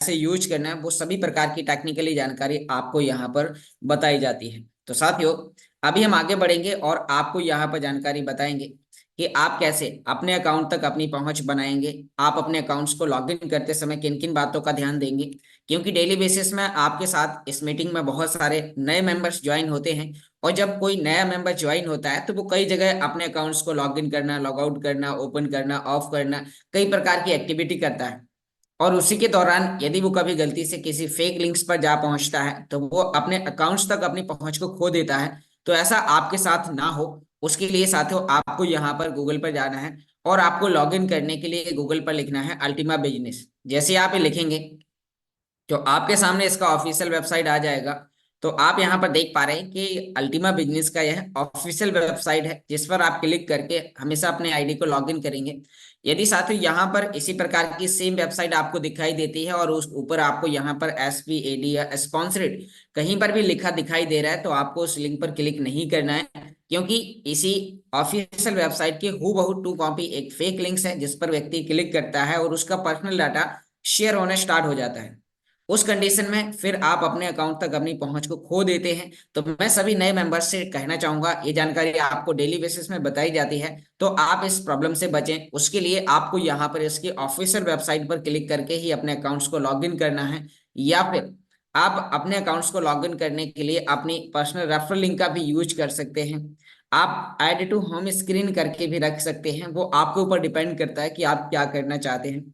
कैसे यूज करना है, वो सभी प्रकार की टेक्निकली जानकारी आपको यहाँ पर बताई जाती है। तो साथियों, अभी हम आगे बढ़ेंगे और आपको यहाँ पर जानकारी बताएंगे कि आप कैसे अपने अकाउंट तक अपनी पहुंच बनाएंगे, आप अपने अकाउंट्स को लॉगिन करते समय किन किन बातों का ध्यान देंगे। क्योंकि डेली बेसिस में आपके साथ इस मीटिंग में बहुत सारे नए मेंबर्स ज्वाइन होते हैं, और जब कोई नया मेंबर ज्वाइन होता है तो वो कई जगह अपने अकाउंट्स को लॉगिन करना, लॉग आउट करना, ओपन करना, ऑफ करना, कई प्रकार की एक्टिविटी करता है। और उसी के दौरान यदि वो कभी गलती से किसी फेक लिंक्स पर जा पहुंचता है तो वो अपने अकाउंट्स तक अपनी पहुंच को खो देता है। तो ऐसा आपके साथ ना हो, उसके लिए साथियों आपको यहाँ पर गूगल पर जाना है, और आपको लॉगिन करने के लिए गूगल पर लिखना है अल्टीमा बिजनेस। जैसे आप ये लिखेंगे तो आपके सामने इसका ऑफिशियल वेबसाइट आ जाएगा। तो आप यहाँ पर देख पा रहे हैं कि अल्टीमा बिजनेस का यह ऑफिशियल वेबसाइट है, जिस पर आप क्लिक करके हमेशा अपने आईडी को लॉगिन करेंगे। यदि साथियों यहाँ पर इसी प्रकार की सेम वेबसाइट आपको दिखाई देती है और उस ऊपर आपको यहाँ पर SPAD या स्पॉन्सर्ड कहीं पर भी लिखा दिखाई दे रहा है, तो आपको उस लिंक पर क्लिक नहीं करना है। क्योंकि इसी ऑफिशियल वेबसाइट के हूबहू टू कॉपी एक फेक लिंक्स है, जिस पर व्यक्ति क्लिक करता है और उसका पर्सनल डाटा शेयर होना स्टार्ट हो जाता है। उस कंडीशन में फिर आप अपने अकाउंट तक अपनी पहुंच को खो देते हैं। तो मैं सभी नए मेंबर्स से कहना चाहूंगा, ये जानकारी आपको डेली बेसिस में बताई जाती है, तो आप इस प्रॉब्लम से बचें। उसके लिए आपको यहाँ पर इसकी ऑफिशियल वेबसाइट पर क्लिक करके ही अपने अकाउंट्स को लॉगिन करना है, या फिर आप अपने अकाउंट्स को लॉगिन करने के लिए अपनी पर्सनल रेफरल लिंक का भी यूज कर सकते हैं। आप ऐड टू होम स्क्रीन करके भी रख सकते हैं, वो आपके ऊपर डिपेंड करता है कि आप क्या करना चाहते हैं।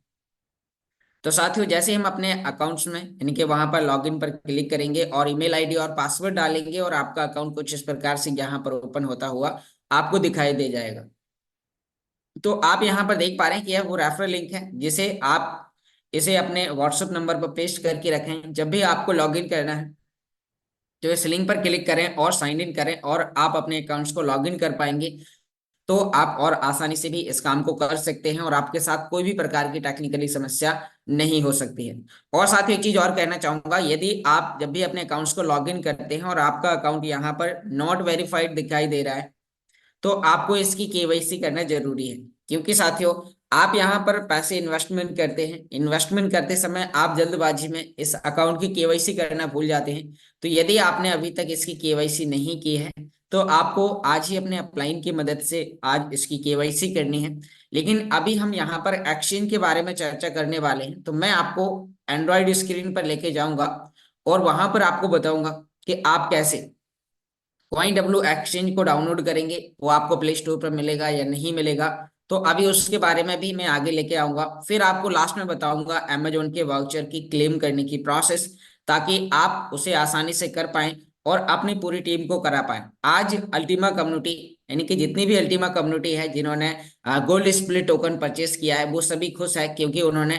तो साथियों, जैसे हम अपने अकाउंट्स में यानी कि वहां पर लॉगिन पर क्लिक करेंगे और ईमेल आईडी और पासवर्ड डालेंगे, और आपका अकाउंट कुछ इस प्रकार से यहाँ पर ओपन होता हुआ आपको दिखाई दे जाएगा। तो आप यहाँ पर देख पा रहे हैं कि यह वो रेफरल लिंक है, जिसे आप इसे अपने व्हाट्सएप नंबर पर पेस्ट करके रखें। जब भी आपको लॉगिन करना है तो इस लिंक पर क्लिक करें और साइन इन करें, और आप अपने अकाउंट्स को लॉगिन कर पाएंगे। तो आप और आसानी से भी इस काम को कर सकते हैं, और आपके साथ कोई भी प्रकार की टेक्निकली समस्या नहीं हो सकती है। और साथ ही एक चीज और कहना चाहूंगा, यदि आप जब भी अपने अकाउंट्स को लॉगिन करते हैं और आपका अकाउंट यहाँ पर नॉट वेरीफाइड दिखाई दे रहा है, तो आपको इसकी केवाईसी करना जरूरी है। क्योंकि साथियों, आप यहाँ पर पैसे इन्वेस्टमेंट करते हैं, इन्वेस्टमेंट करते समय आप जल्दबाजी में इस अकाउंट की केवाईसी करना भूल जाते हैं। तो यदि आपने अभी तक इसकी केवाईसी नहीं की है, तो आपको आज ही अपने अपलाइन की मदद से आज इसकी केवाईसी करनी है। लेकिन अभी हम यहाँ पर एक्सचेंज के बारे में चर्चा करने वाले हैं, तो मैं आपको एंड्रॉइड स्क्रीन पर लेके जाऊंगा और वहां पर आपको बताऊंगा कि आप कैसे कॉइन डब्ल्यू एक्सचेंज को डाउनलोड करेंगे, वो आपको प्ले स्टोर पर मिलेगा या नहीं मिलेगा। तो अभी उसके बारे में भी मैं आगे लेके आऊंगा। फिर आपको लास्ट में बताऊंगा अमेजोन के वाउचर की क्लेम करने की प्रोसेस, ताकि आप उसे आसानी से कर पाएं और अपनी पूरी टीम को करा पाएं। आज अल्टीमा कम्युनिटी यानी कि जितनी भी अल्टीमा कम्युनिटी है जिन्होंने गोल्ड स्प्लिट टोकन परचेस किया है, वो सभी खुश है, क्योंकि उन्होंने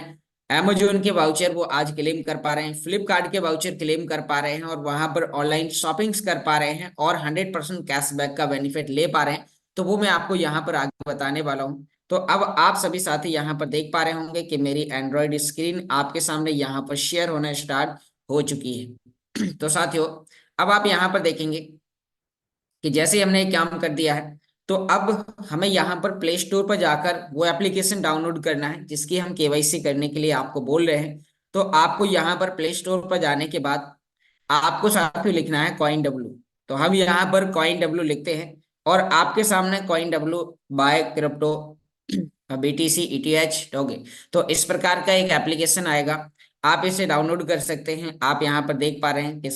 अमेजोन के वाउचर वो आज क्लेम कर पा रहे हैं, फ्लिपकार्ट के वाउचर क्लेम कर पा रहे हैं, और वहां पर ऑनलाइन शॉपिंग्स कर पा रहे हैं और 100% कैशबैक का बेनिफिट ले पा रहे हैं। तो वो मैं आपको यहाँ पर आगे बताने वाला हूँ। तो अब आप सभी साथी यहाँ पर देख पा रहे होंगे कि मेरी एंड्रॉयड स्क्रीन आपके सामने यहाँ पर शेयर होना स्टार्ट हो चुकी है। तो साथियों, अब आप यहाँ पर देखेंगे कि जैसे हमने ये काम कर दिया है, तो अब हमें यहाँ पर प्ले स्टोर पर जाकर वो एप्लीकेशन डाउनलोड करना है जिसकी हम केवाईसी करने के लिए आपको बोल रहे हैं। तो आपको यहाँ पर प्ले स्टोर पर जाने के बाद आपको साथ में लिखना है कॉइन डब्ल्यू। तो हम यहाँ पर कॉइन डब्ल्यू लिखते हैं, और आपके सामने coin W buy crypto BTC ETH doge, तो इस प्रकार का एक एप्लीकेशन आएगा। आप इसे डाउनलोड कर सकते हैं। आप यहाँ पर देख पा रहे हैं कि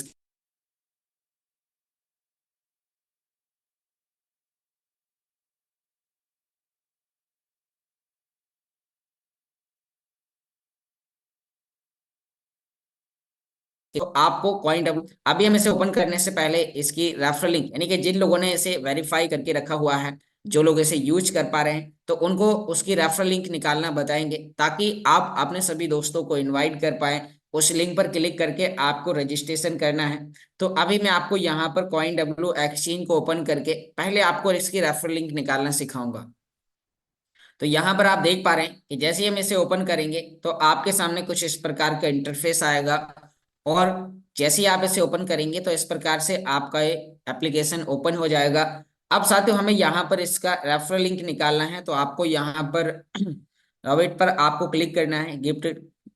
तो आपको कॉइन डब्ल्यू अभी हम इसे ओपन करने से पहले इसकी रेफरल लिंक यानी कि जिन लोगों ने इसे वेरीफाई करके रखा हुआ है, जो लोग इसे यूज कर पा रहे हैं, तो उनको उसकी रेफरल लिंक निकालना बताएंगे, ताकि आप अपने सभी दोस्तों को इनवाइट कर पाए। उस लिंक पर क्लिक करके आपको रजिस्ट्रेशन करना है। तो अभी मैं आपको यहाँ पर कॉइन डब्ल्यू एक्सचेंज को ओपन करके पहले आपको इसकी रेफरल लिंक निकालना सिखाऊंगा। तो यहाँ पर आप देख पा रहे हैं कि जैसे ही हम इसे ओपन करेंगे तो आपके सामने कुछ इस प्रकार का इंटरफेस आएगा, और जैसे ही आप इसे ओपन करेंगे तो इस प्रकार से आपका ये एप्लीकेशन ओपन हो जाएगा। अब साथियों, हमें यहाँ पर इसका रेफरल लिंक निकालना है, तो आपको यहाँ पर रॉबिट पर आपको क्लिक करना है, गिफ्ट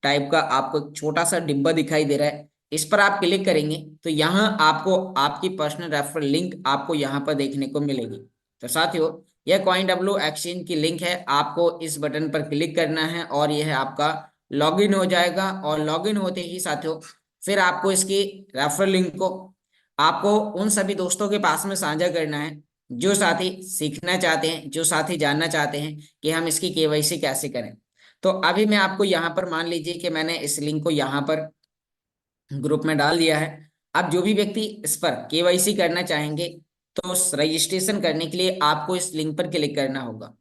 टाइप का आपको एक छोटा सा डिब्बा दिखाई दे रहा है, इस पर आप क्लिक करेंगे तो यहाँ आपको आपकी पर्सनल रेफरल लिंक आपको यहाँ पर देखने को मिलेगी। तो साथियों, यह CoinW एक्सचेंज की लिंक है, आपको इस बटन पर क्लिक करना है और यह आपका लॉगिन हो जाएगा। और लॉगिन होते ही साथियों फिर आपको इसकी रेफरल लिंक को आपको उन सभी दोस्तों के पास में साझा करना है जो साथी सीखना चाहते हैं, जो साथी जानना चाहते हैं कि हम इसकी केवाईसी कैसे करें। तो अभी मैं आपको यहाँ पर मान लीजिए कि मैंने इस लिंक को यहाँ पर ग्रुप में डाल दिया है। अब जो भी व्यक्ति इस पर केवाईसी करना चाहेंगे तो रजिस्ट्रेशन करने के लिए आपको इस लिंक पर क्लिक करना होगा।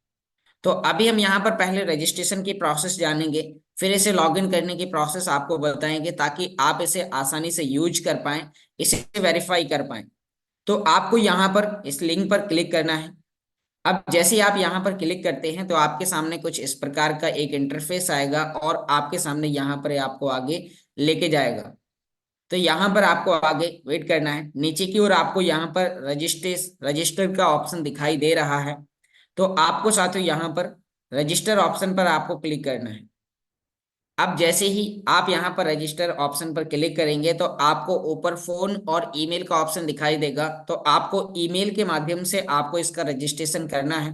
तो अभी हम यहाँ पर पहले रजिस्ट्रेशन की प्रोसेस जानेंगे, फिर इसे लॉगिन करने की प्रोसेस आपको बताएंगे ताकि आप इसे आसानी से यूज कर पाएं, इसे वेरीफाई कर पाएं। तो आपको यहाँ पर इस लिंक पर क्लिक करना है। अब जैसे ही आप यहाँ पर क्लिक करते हैं तो आपके सामने कुछ इस प्रकार का एक इंटरफेस आएगा और आपके सामने यहाँ पर आपको आगे लेके जाएगा। तो यहाँ पर आपको आगे वेट करना है। नीचे की ओर आपको यहाँ पर रजिस्टर का ऑप्शन दिखाई दे रहा है, तो आपको साथियों यहाँ पर रजिस्टर ऑप्शन पर आपको क्लिक करना है। अब जैसे ही आप यहाँ पर रजिस्टर ऑप्शन पर क्लिक करेंगे तो आपको ऊपर फोन और ईमेल का ऑप्शन दिखाई देगा, तो आपको ईमेल के माध्यम से आपको इसका रजिस्ट्रेशन करना है।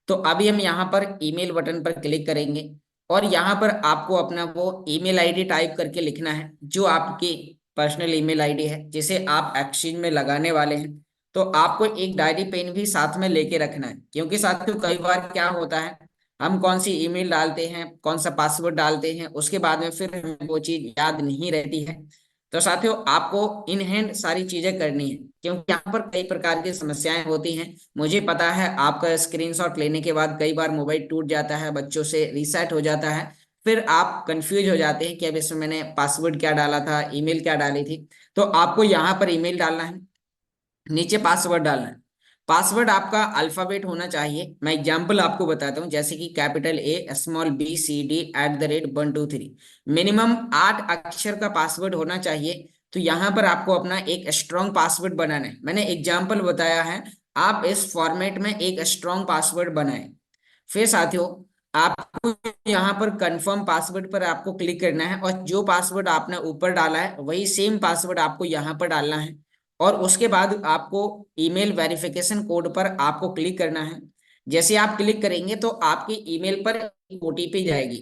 तो अभी हम यहाँ पर ईमेल बटन पर क्लिक करेंगे और यहाँ पर आपको अपना वो ईमेल आईडी टाइप करके लिखना है जो आपकी पर्सनल ईमेल आईडी है जिसे आप एक्सचेंज में लगाने वाले हैं। तो आपको एक डायरी पेन भी साथ में लेके रखना है, क्योंकि साथियों कई बार क्या होता है, हम कौन सी ईमेल डालते हैं, कौन सा पासवर्ड डालते हैं, उसके बाद में फिर हमें वो चीज याद नहीं रहती है। तो साथियों आपको इन हैंड सारी चीजें करनी है, क्योंकि यहाँ पर कई प्रकार की समस्याएं होती हैं। मुझे पता है आपका स्क्रीनशॉट लेने के बाद कई बार मोबाइल टूट जाता है, बच्चों से रीसेट हो जाता है, फिर आप कंफ्यूज हो जाते हैं कि अब इसमें मैंने पासवर्ड क्या डाला था, ईमेल क्या डाली थी। तो आपको यहाँ पर ईमेल डालना है, नीचे पासवर्ड डालना है। पासवर्ड आपका अल्फाबेट होना चाहिए। मैं एग्जांपल आपको बताता हूँ, जैसे कि capital A, small B, C, D @ 1 2 3। Minimum 8 अक्षर का पासवर्ड होना चाहिए। तो यहाँ पर आपको अपना एक स्ट्रॉन्ग पासवर्ड बनाना है। मैंने एग्जांपल बताया है, आप इस फॉर्मेट में एक स्ट्रॉन्ग पासवर्ड बनाएं। फिर साथियों आपको यहाँ पर कंफर्म पासवर्ड पर आपको क्लिक करना है और जो पासवर्ड आपने ऊपर डाला है वही सेम पासवर्ड आपको यहाँ पर डालना है। और उसके बाद आपको ईमेल वेरिफिकेशन कोड पर आपको क्लिक करना है। जैसे आप क्लिक करेंगे तो आपकी ईमेल पर ओटीपी जाएगी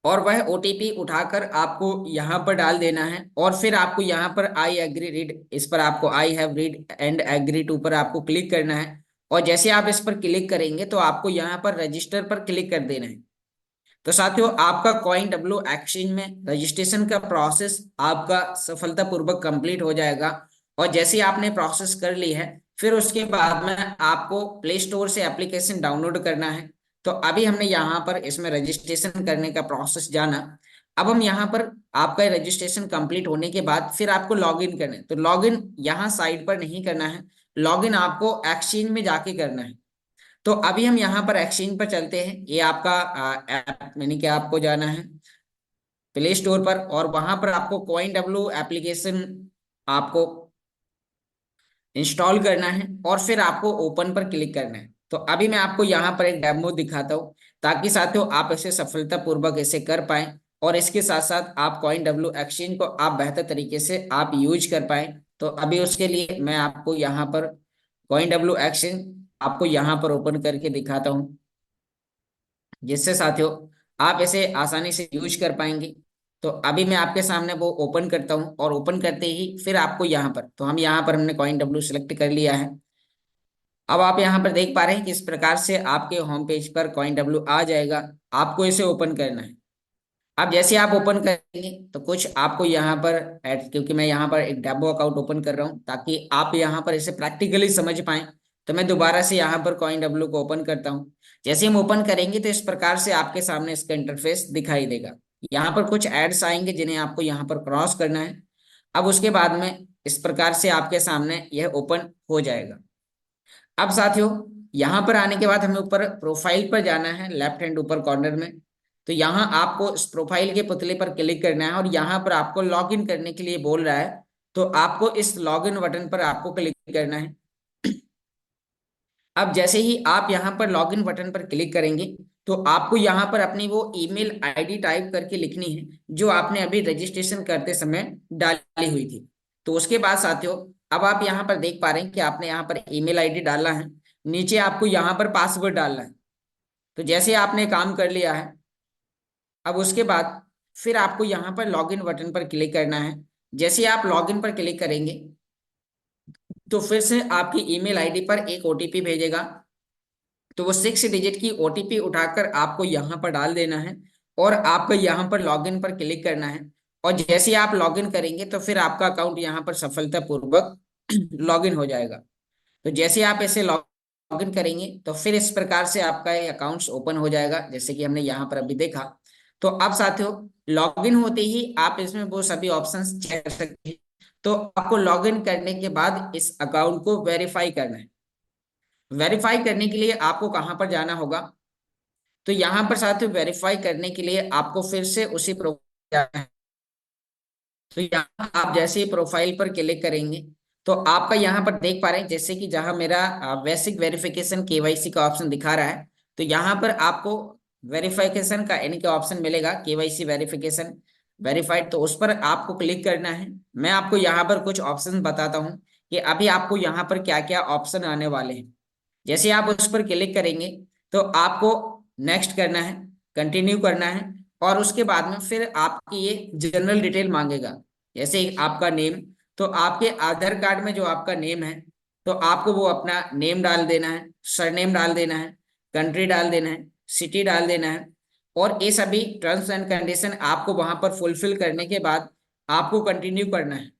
और वह ओटीपी उठाकर आपको यहाँ पर डाल देना है। और फिर आपको यहाँ पर आई एग्री रीड, इस पर आपको I have read and agree to पर आपको क्लिक करना है। और जैसे आप इस पर क्लिक करेंगे तो आपको यहाँ पर रजिस्टर पर क्लिक कर देना है। तो साथियों आपका CoinW एक्सचेंज में रजिस्ट्रेशन का प्रोसेस आपका सफलतापूर्वक कंप्लीट हो जाएगा। और जैसे ही आपने प्रोसेस कर ली है फिर उसके बाद में आपको प्ले स्टोर से एप्लीकेशन डाउनलोड करना है। तो अभी हमने यहाँ पर इसमें रजिस्ट्रेशन करने का प्रोसेस जाना। अब हम यहाँ पर आपका रजिस्ट्रेशन कंप्लीट होने के बाद फिर आपको लॉगिन करना है। तो लॉगिन यहाँ साइड पर नहीं करना है, लॉगिन आपको एक्सचेंज में जाके करना है। तो अभी हम यहाँ पर एक्सचेंज पर चलते हैं। ये आपका ऐप यानी कि आपको जाना है प्ले स्टोर पर और वहां पर आपको CoinW एप्लीकेशन आपको इंस्टॉल करना है और फिर आपको ओपन पर क्लिक करना है। तो अभी मैं आपको यहाँ पर एक डेमो दिखाता हूँ ताकि साथियों आप इसे सफलतापूर्वक इसे कर पाएं और इसके साथ साथ आप CoinW एक्सचेंज को आप बेहतर तरीके से आप यूज कर पाएं। तो अभी उसके लिए मैं आपको यहाँ पर CoinW एक्सचेंज आपको यहाँ पर ओपन करके दिखाता हूँ, जिससे साथियों आप इसे आसानी से यूज कर पाएंगे। तो अभी मैं आपके सामने वो ओपन करता हूँ और ओपन करते ही फिर आपको यहाँ पर, तो हम यहाँ पर हमने CoinW सेलेक्ट कर लिया है। अब आप यहाँ पर देख पा रहे हैं कि इस प्रकार से आपके होम पेज पर CoinW आ जाएगा। आपको इसे ओपन करना है। अब जैसे आप ओपन करेंगे तो कुछ आपको यहाँ पर क्योंकि मैं यहाँ पर एक डेमो अकाउंट ओपन कर रहा हूँ ताकि आप यहाँ पर इसे प्रैक्टिकली समझ पाएं, तो मैं दोबारा से यहाँ पर CoinW को ओपन करता हूँ। जैसे हम ओपन करेंगे तो इस प्रकार से आपके सामने इसका इंटरफेस दिखाई देगा। यहाँ पर कुछ एड्स आएंगे जिन्हें आपको यहाँ पर क्रॉस करना है। अब उसके बाद में इस प्रकार से आपके सामने यह ओपन हो जाएगा। अब साथियों यहाँ पर आने के बाद हमें ऊपर प्रोफाइल पर जाना है, लेफ्ट हैंड ऊपर कॉर्नर में। तो यहाँ आपको इस प्रोफाइल के पुतले पर क्लिक करना है और यहाँ पर आपको लॉगिन करने के लिए बोल रहा है, तो आपको इस लॉगिन बटन पर आपको क्लिक करना है। अब जैसे ही आप यहाँ पर लॉगिन बटन पर क्लिक करेंगे तो तो आपको यहाँ पर अपनी वो ईमेल आईडी टाइप करके लिखनी है जो आपने अभी रजिस्ट्रेशन करते समय डाली हुई थी। तो उसके बाद साथियों, अब आप यहाँ पर देख पा रहे हैं कि आपने यहाँ पर ईमेल आईडी डाला है, नीचे आपको यहाँ पर पासवर्ड डालना है। तो जैसे आपने काम कर लिया है, अब उसके बाद फिर आपको यहाँ पर लॉगिन बटन पर क्लिक करना है। जैसे आप लॉगिन पर क्लिक करेंगे तो फिर से आपकी ईमेल आईडी पर एक ओटीपी भेजेगा। तो वो 6 डिजिट की ओटीपी उठाकर आपको यहाँ पर डाल देना है और आपको यहाँ पर लॉगिन पर क्लिक करना है। और जैसे आप लॉगिन करेंगे तो फिर आपका अकाउंट यहाँ पर सफलतापूर्वक लॉगिन हो जाएगा। तो जैसे आप ऐसे लॉगिन करेंगे तो फिर इस प्रकार से आपका ये अकाउंट्स ओपन हो जाएगा, जैसे कि हमने यहाँ पर अभी देखा। तो अब साथियों, लॉगिन होते ही आप इसमें वो सभी ऑप्शंस चेक कर सकते हैं। तो आपको लॉगिन करने के बाद इस अकाउंट को वेरीफाई करना है। वेरीफाई करने के लिए आपको कहाँ पर जाना होगा? तो यहाँ पर साथियों, वेरीफाई करने के लिए आपको फिर से उसी प्रोफाइल जाना है। तो यहाँ आप जैसे ही प्रोफाइल पर क्लिक करेंगे तो आपका यहाँ पर देख पा रहे हैं, जैसे कि जहाँ मेरा बेसिक वेरिफिकेशन केवाईसी का ऑप्शन दिखा रहा है, तो यहाँ पर आपको वेरिफिकेशन का यानी कि ऑप्शन मिलेगा केवाईसी वेरिफिकेशन वेरीफाइड। तो उस पर आपको क्लिक करना है। मैं आपको यहाँ पर कुछ ऑप्शन बताता हूँ कि अभी आपको यहाँ पर क्या क्या ऑप्शन आने वाले हैं। जैसे आप उस पर क्लिक करेंगे तो आपको नेक्स्ट करना है, कंटिन्यू करना है, और उसके बाद में फिर आपकी ये जनरल डिटेल मांगेगा। जैसे आपका नेम, तो आपके आधार कार्ड में जो आपका नेम है तो आपको वो अपना नेम डाल देना है, सरनेम डाल देना है, कंट्री डाल देना है, सिटी डाल देना है। और ये सभी टर्म्स एंड कंडीशन आपको वहां पर फुलफिल करने के बाद आपको कंटिन्यू करना है।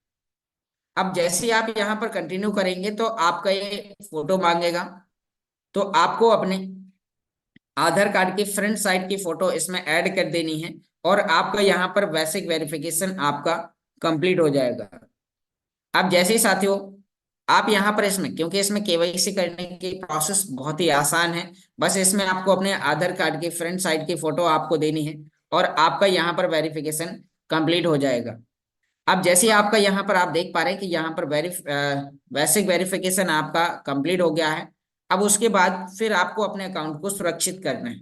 अब जैसे ही आप यहाँ पर कंटिन्यू करेंगे तो आपका ये फोटो मांगेगा। तो आपको अपने आधार कार्ड की फ्रंट साइड की फोटो इसमें ऐड कर देनी है और आपका यहाँ पर बेसिक वेरिफिकेशन आपका कंप्लीट हो जाएगा। अब जैसे ही साथियों, आप यहाँ पर इसमें, क्योंकि इसमें केवाईसी करने की प्रोसेस बहुत ही आसान है, बस इसमें आपको अपने आधार कार्ड की फ्रंट साइड की फोटो आपको देनी है और आपका यहाँ पर वेरिफिकेशन कंप्लीट हो जाएगा। अब जैसे ही आपका यहाँ पर आप देख पा रहे हैं कि यहाँ पर बेसिक वेरिफिकेशन आपका कंप्लीट हो गया है। अब उसके बाद फिर आपको अपने अकाउंट को सुरक्षित करना है।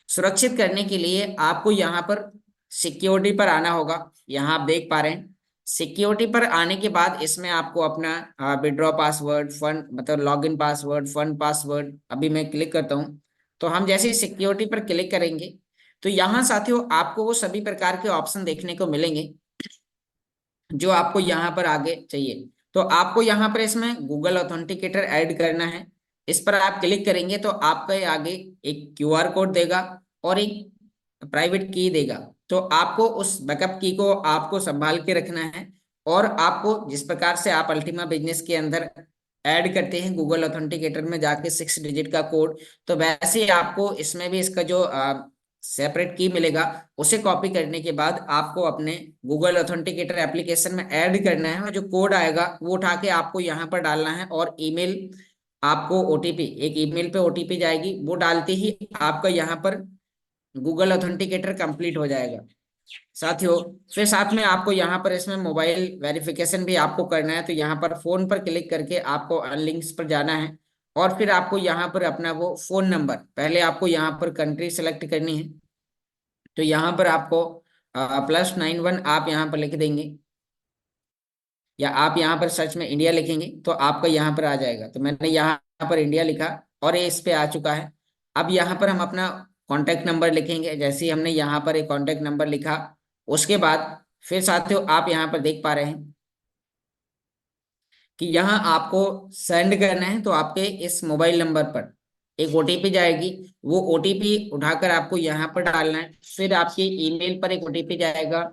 सुरक्षित करने के लिए आपको यहाँ पर सिक्योरिटी पर आना होगा। यहाँ आप देख पा रहे हैं, सिक्योरिटी पर आने के बाद इसमें आपको अपना विड्रॉ पासवर्ड, फंड मतलब लॉगिन पासवर्ड, फंड पासवर्ड, अभी मैं क्लिक करता हूँ। तो हम जैसे ही सिक्योरिटी पर क्लिक करेंगे तो यहाँ साथियों आपको वो सभी प्रकार के ऑप्शन देखने को मिलेंगे जो आपको यहाँ पर आगे चाहिए। तो आपको यहाँ पर इसमें गूगल ऑथेंटिकेटर ऐड करना है। इस पर आप क्लिक करेंगे तो आपका ये आगे एक क्यूआर कोड देगा और एक प्राइवेट की देगा। तो आपको उस बैकअप की को आपको संभाल के रखना है। और आपको जिस प्रकार से आप अल्टीमा बिजनेस के अंदर ऐड करते हैं गूगल ऑथेंटिकेटर में जाके 6 डिजिट का कोड, तो वैसे ही आपको इसमें भी इसका जो सेपरेट की मिलेगा उसे कॉपी करने के बाद आपको अपने गूगल ऑथेंटिकेटर एप्लीकेशन में ऐड करना है और जो कोड आएगा वो उठा के आपको यहाँ पर डालना है। और ईमेल, आपको ओटीपी, एक ईमेल पे ओटीपी जाएगी, वो डालते ही आपका यहाँ पर गूगल ऑथेंटिकेटर कंप्लीट हो जाएगा। साथियों, फिर साथ में आपको यहाँ पर इसमें मोबाइल वेरिफिकेशन भी आपको करना है। तो यहाँ पर फोन पर क्लिक करके आपको अनलिंक्स पर जाना है और फिर आपको यहाँ पर अपना वो फोन नंबर, पहले आपको यहाँ पर कंट्री सेलेक्ट करनी है। तो यहाँ पर आपको +91 आप यहाँ पर लिख देंगे, या आप यहाँ पर सर्च में इंडिया लिखेंगे तो आपका यहाँ पर आ जाएगा। तो मैंने यहाँ पर इंडिया लिखा और ये इस पे आ चुका है। अब यहाँ पर हम अपना कॉन्टैक्ट नंबर लिखेंगे। जैसे ही हमने यहाँ पर एक कॉन्टैक्ट नंबर लिखा, उसके बाद फिर साथियों आप यहाँ पर देख पा रहे हैं कि यहाँ आपको सेंड करना है। तो आपके इस मोबाइल नंबर पर एक ओटीपी जाएगी, वो ओटीपी उठाकर आपको यहाँ पर डालना है। फिर आपके ईमेल पर एक ओटीपी जाएगा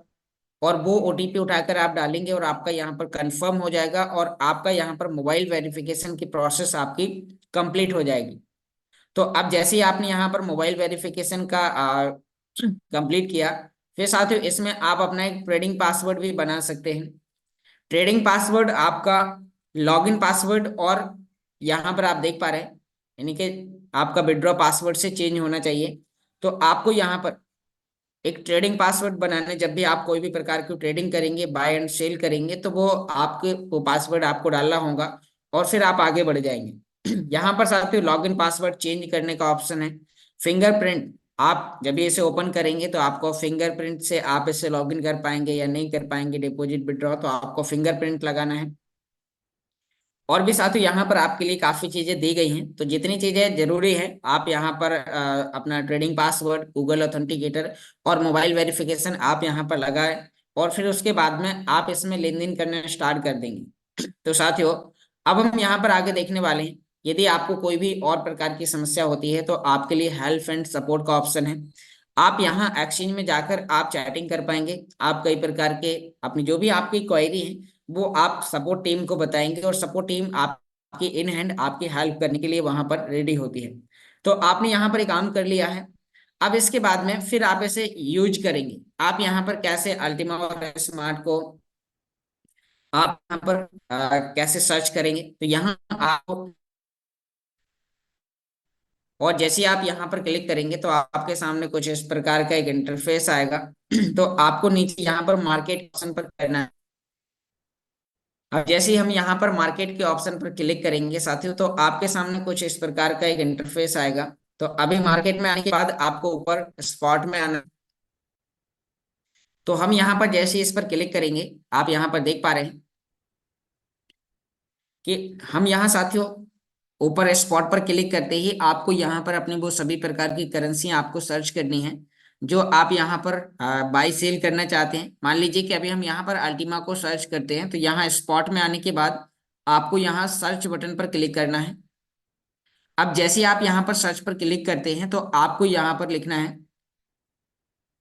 और वो ओटीपी उठाकर आप डालेंगे और आपका यहाँ पर कंफर्म हो जाएगा और आपका यहाँ पर मोबाइल वेरिफिकेशन की प्रोसेस आपकी कंप्लीट हो जाएगी। तो अब जैसे ही आपने यहाँ पर मोबाइल वेरिफिकेशन का कंप्लीट किया, फिर साथियों इसमें आप अपना एक ट्रेडिंग पासवर्ड भी बना सकते हैं। ट्रेडिंग पासवर्ड आपका लॉगिन पासवर्ड और यहाँ पर आप देख पा रहे हैं, यानी कि आपका विड्रॉ पासवर्ड से चेंज होना चाहिए। तो आपको यहाँ पर एक ट्रेडिंग पासवर्ड बनाने, जब भी आप कोई भी प्रकार की ट्रेडिंग करेंगे, बाय एंड सेल करेंगे, तो वो आपके वो पासवर्ड आपको डालना होगा और फिर आप आगे बढ़ जाएंगे। यहाँ पर साथियों लॉगिन पासवर्ड चेंज करने का ऑप्शन है, फिंगरप्रिंट। आप जब ये इसे ओपन करेंगे तो आपको फिंगरप्रिंट से आप इसे लॉगिन कर पाएंगे या नहीं कर पाएंगे डिपॉजिट विड्रॉ, तो आपको फिंगरप्रिंट लगाना है। और भी साथियों यहाँ पर आपके लिए काफी चीजें दी गई हैं, तो जितनी चीजें जरूरी है आप यहाँ पर अपना ट्रेडिंग पासवर्ड, गूगल ऑथेंटिकेटर और मोबाइल वेरिफिकेशन आप यहाँ पर लगाए, और फिर उसके बाद में आप इसमें लेन देन करना स्टार्ट कर देंगे। तो साथियों अब हम यहाँ पर आगे देखने वाले हैं, यदि आपको कोई भी और प्रकार की समस्या होती है तो आपके लिए हेल्प एंड सपोर्ट का ऑप्शन है। आप यहाँ एक्सचेंज में जाकर आप चैटिंग कर पाएंगे, आप कई प्रकार के अपनी जो भी आपकी क्वेरी है वो आप सपोर्ट टीम को बताएंगे, और सपोर्ट टीम आपकी इन हैंड आपकी हेल्प करने के लिए वहां पर रेडी होती है। तो आपने यहाँ पर एक काम कर लिया है। अब इसके बाद में फिर आप इसे यूज करेंगे, आप यहाँ पर कैसे अल्टीमा और स्मार्ट को आप यहाँ पर कैसे सर्च करेंगे, तो यहाँ आपको, और जैसे ही आप यहाँ पर क्लिक करेंगे तो आपके सामने कुछ इस प्रकार का एक इंटरफेस आएगा। तो आपको नीचे यहाँ पर मार्केट ऑप्शन पर करना है। अब जैसे ही हम यहाँ पर मार्केट के ऑप्शन पर क्लिक करेंगे साथियों, तो आपके सामने कुछ इस प्रकार का एक इंटरफेस आएगा। तो अभी मार्केट में आने के बाद आपको ऊपर स्पॉट में आना। तो हम यहाँ पर जैसे ही इस पर क्लिक करेंगे, आप यहाँ पर देख पा रहे हैं कि हम यहाँ साथियों ऊपर स्पॉट पर क्लिक करते ही आपको यहाँ पर अपनी वो सभी प्रकार की करेंसी आपको सर्च करनी है जो आप यहाँ पर बाई सेल करना चाहते हैं। मान लीजिए कि अभी हम यहाँ पर अल्टीमा को सर्च करते हैं, तो यहाँ स्पॉट में आने के बाद आपको यहाँ सर्च बटन पर क्लिक करना है। अब जैसे आप यहाँ पर सर्च पर क्लिक करते हैं तो आपको यहाँ पर लिखना है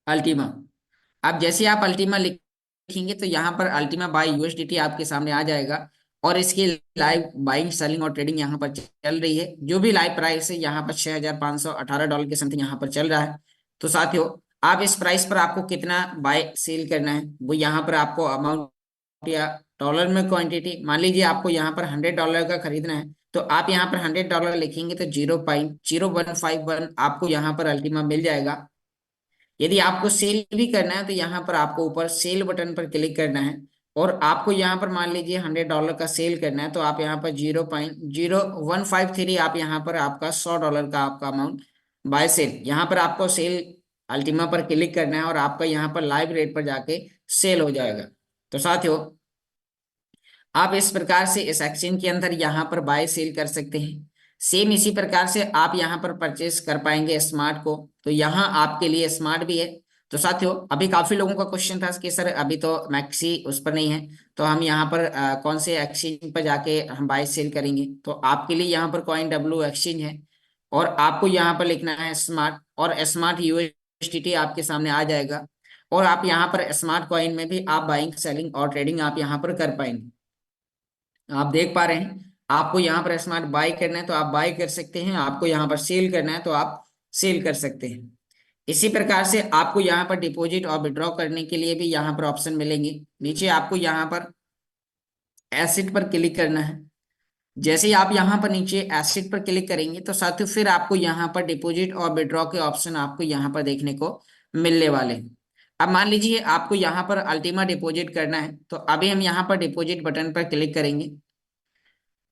अल्टीमा। अब जैसे आप अल्टीमा लिखेंगे तो यहाँ पर अल्टीमा बाय यूएसडीटी आपके सामने आ जाएगा, और इसकी लाइव बाइंग सेलिंग और ट्रेडिंग यहाँ पर चल रही है। जो भी लाइव प्राइस है यहाँ पर $6,518 के समथिंग यहाँ पर चल रहा है। तो साथियों आप इस प्राइस पर आपको कितना बाय सेल करना है वो यहाँ पर आपको अमाउंट या डॉलर में क्वांटिटी, मान लीजिए आपको यहाँ पर $100 का खरीदना है, तो आप यहाँ पर $100 लिखेंगे तो 0.0151 आपको यहाँ पर अल्टीमा मिल जाएगा। यदि आपको सेल भी करना है तो यहाँ पर आपको ऊपर सेल बटन पर क्लिक करना है, और आपको यहाँ पर मान लीजिए $100 का सेल करना है, तो आप यहाँ पर 0.0153 आप यहाँ पर आपका $100 का आपका अमाउंट बाय सेल, यहाँ पर आपको सेल अल्टीमा पर क्लिक करना है और आपका यहाँ पर लाइव रेट पर जाके सेल हो जाएगा। तो साथियों आप इस प्रकार से इस एक्सचेंज के अंदर यहाँ पर बाय सेल कर सकते हैं। सेम इसी प्रकार से आप यहाँ पर परचेस कर पाएंगे स्मार्ट को, तो यहाँ आपके लिए स्मार्ट भी है। तो साथियों अभी काफी लोगों का क्वेश्चन था कि सर अभी तो मैक्सी उस पर नहीं है, तो हम यहाँ पर कौन से एक्सचेंज पर जाके हम बाय सेल करेंगे, तो आपके लिए यहाँ पर कॉइन डब्ल्यू एक्सचेंज है, और आपको यहाँ पर लिखना है स्मार्ट, और स्मार्ट यूएसडीटी आपके सामने आ जाएगा, और आप यहाँ पर स्मार्ट कॉइन में भी आप बाइंग सेलिंग और ट्रेडिंग आप यहाँ पर कर पाएंगे। आप देख पा रहे हैं आपको यहाँ पर स्मार्ट बाय करना है तो आप बाय कर सकते हैं, आपको यहाँ पर सेल करना है तो आप सेल कर सकते हैं। इसी प्रकार से आपको यहाँ पर डिपॉजिट और विड्रॉ करने के लिए भी यहाँ पर ऑप्शन मिलेंगे। नीचे आपको यहाँ पर एसेट पर क्लिक करना है। जैसे ही आप यहाँ पर नीचे एसेट पर क्लिक करेंगे तो साथियों फिर आपको यहाँ पर डिपॉजिट और विड्रॉ के ऑप्शन आपको यहाँ पर देखने को मिलने वाले हैं। अब मान लीजिए आपको यहाँ पर अल्टीमा डिपॉजिट करना है, तो अभी हम यहाँ पर डिपॉजिट बटन पर क्लिक करेंगे।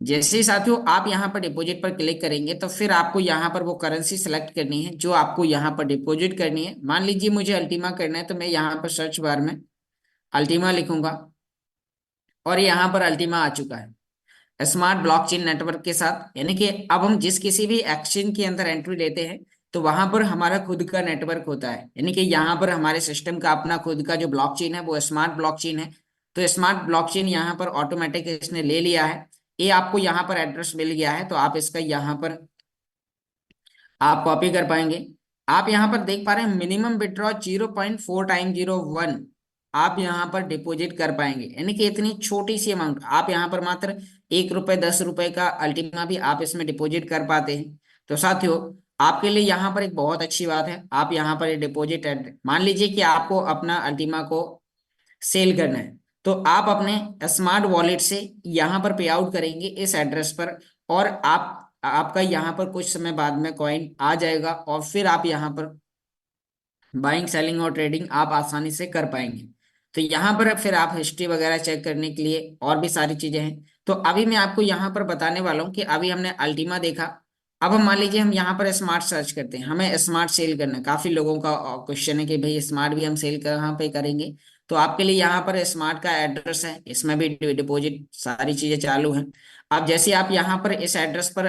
जैसे ही साथियों आप यहाँ पर डिपॉजिट पर क्लिक करेंगे तो फिर आपको यहाँ पर वो करेंसी सेलेक्ट करनी है जो आपको यहाँ पर डिपॉजिट करनी है। मान लीजिए मुझे अल्टीमा करना है, तो मैं यहाँ पर सर्च बार में अल्टीमा लिखूंगा, और यहाँ पर अल्टीमा आ चुका है स्मार्ट ब्लॉकचेन नेटवर्क के साथ। यानी कि अब हम जिस किसी भी एक्सचेंज के अंदर एंट्री लेते हैं तो वहां पर हमारा खुद का नेटवर्क होता है, यानी कि यहाँ पर हमारे सिस्टम का अपना खुद का जो ब्लॉकचेन है वो स्मार्ट ब्लॉकचेन है। तो स्मार्ट ब्लॉकचेन यहाँ पर ऑटोमेटिक इसने ले लिया है। ये आपको यहाँ पर एड्रेस मिल गया है, तो आप इसका यहाँ पर आप कॉपी कर पाएंगे। आप यहाँ पर देख पा रहे हैं मिनिमम विड्रॉ 0.4 टाइम 01 आप यहाँ पर डिपॉजिट कर पाएंगे, यानी कि इतनी छोटी सी अमाउंट आप यहाँ पर मात्र ₹1 ₹10 का अल्टीमा भी आप इसमें डिपॉजिट कर पाते हैं। तो साथियों आपके लिए यहाँ पर एक बहुत अच्छी बात है, आप यहाँ पर डिपॉजिट, मान लीजिए कि आपको अपना अल्टीमा को सेल करना है, तो आप अपने स्मार्ट वॉलेट से यहाँ पर पे आउट करेंगे इस एड्रेस पर, और आप आपका यहाँ पर कुछ समय बाद में कॉइन आ जाएगा, और फिर आप यहाँ पर बाइंग सेलिंग और ट्रेडिंग आप आसानी से कर पाएंगे। तो यहाँ पर फिर आप हिस्ट्री वगैरह चेक करने के लिए और भी सारी चीजें हैं। तो अभी मैं आपको यहाँ पर बताने वाला हूँ कि अभी हमने अल्टीमा देखा, अब हम मान लीजिए हम यहाँ पर स्मार्ट सर्च करते हैं, हमें स्मार्ट सेल करना है। काफी लोगों का क्वेश्चन है कि भाई स्मार्ट भी हम सेल कहाँ पे करेंगे। तो आपके लिए यहाँ पर स्मार्ट का एड्रेस है, इसमें भी डिपॉजिट सारी चीजें चालू हैं। अब जैसे आप यहाँ पर इस एड्रेस पर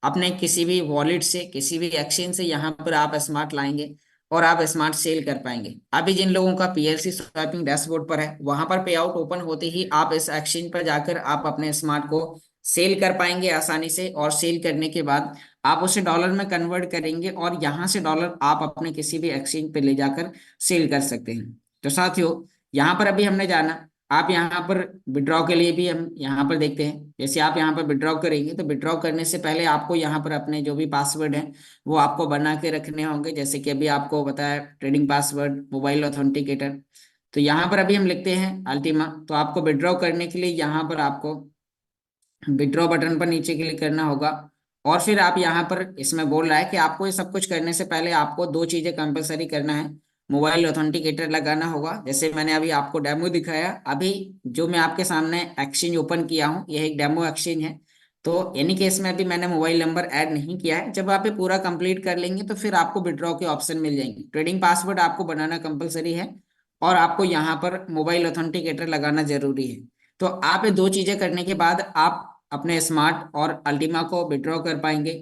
अपने किसी भी वॉलेट से, किसी भी एक्सचेंज से यहाँ पर आप स्मार्ट लाएंगे और आप स्मार्ट सेल कर पाएंगे। अभी जिन लोगों का पीएलसी स्वैपिंग डैशबोर्ड पर है, वहां पर पे आउट ओपन होते ही आप इस एक्सचेंज पर जाकर आप अपने स्मार्ट को सेल कर पाएंगे आसानी से। और सेल करने के बाद आप उसे डॉलर में कन्वर्ट करेंगे और यहाँ से डॉलर आप अपने किसी भी एक्सचेंज पे ले जाकर सेल कर सकते हैं। तो साथियों, यहाँ पर अभी हमने जाना, आप यहाँ पर विड्रॉ के लिए भी हम यहाँ पर देखते हैं। जैसे आप यहाँ पर विड्रॉ करेंगे तो विड्रॉ करने से पहले आपको यहाँ पर अपने जो भी पासवर्ड हैं वो आपको बना के रखने होंगे। जैसे कि अभी आपको बताया, ट्रेडिंग पासवर्ड, मोबाइल ऑथेंटिकेटर। तो यहाँ पर अभी हम लिखते हैं अल्टीमा। तो आपको विड्रॉ करने के लिए यहाँ पर आपको विड्रॉ बटन पर नीचे क्लिक करना होगा। और फिर आप यहाँ पर, इसमें बोल रहा है कि आपको ये सब कुछ करने से पहले आपको दो चीजें कंपलसरी करना है। मोबाइल ऑथेंटिकेटर लगाना होगा, जैसे मैंने अभी आपको डेमो दिखाया। अभी जो मैं आपके सामने एक्सचेंज ओपन किया हूँ, यह एक डेमो एक्सचेंज है। तो एनी केस में अभी मैंने मोबाइल नंबर ऐड नहीं किया है। जब आप ये पूरा कंप्लीट कर लेंगे तो फिर आपको विड्रॉ के ऑप्शन मिल जाएंगे। ट्रेडिंग पासवर्ड आपको बनाना कंपलसरी है और आपको यहाँ पर मोबाइल ऑथेंटिकेटर लगाना जरूरी है। तो आप ये दो चीजें करने के बाद आप अपने स्मार्ट और अल्टीमा को विड्रॉ कर पाएंगे।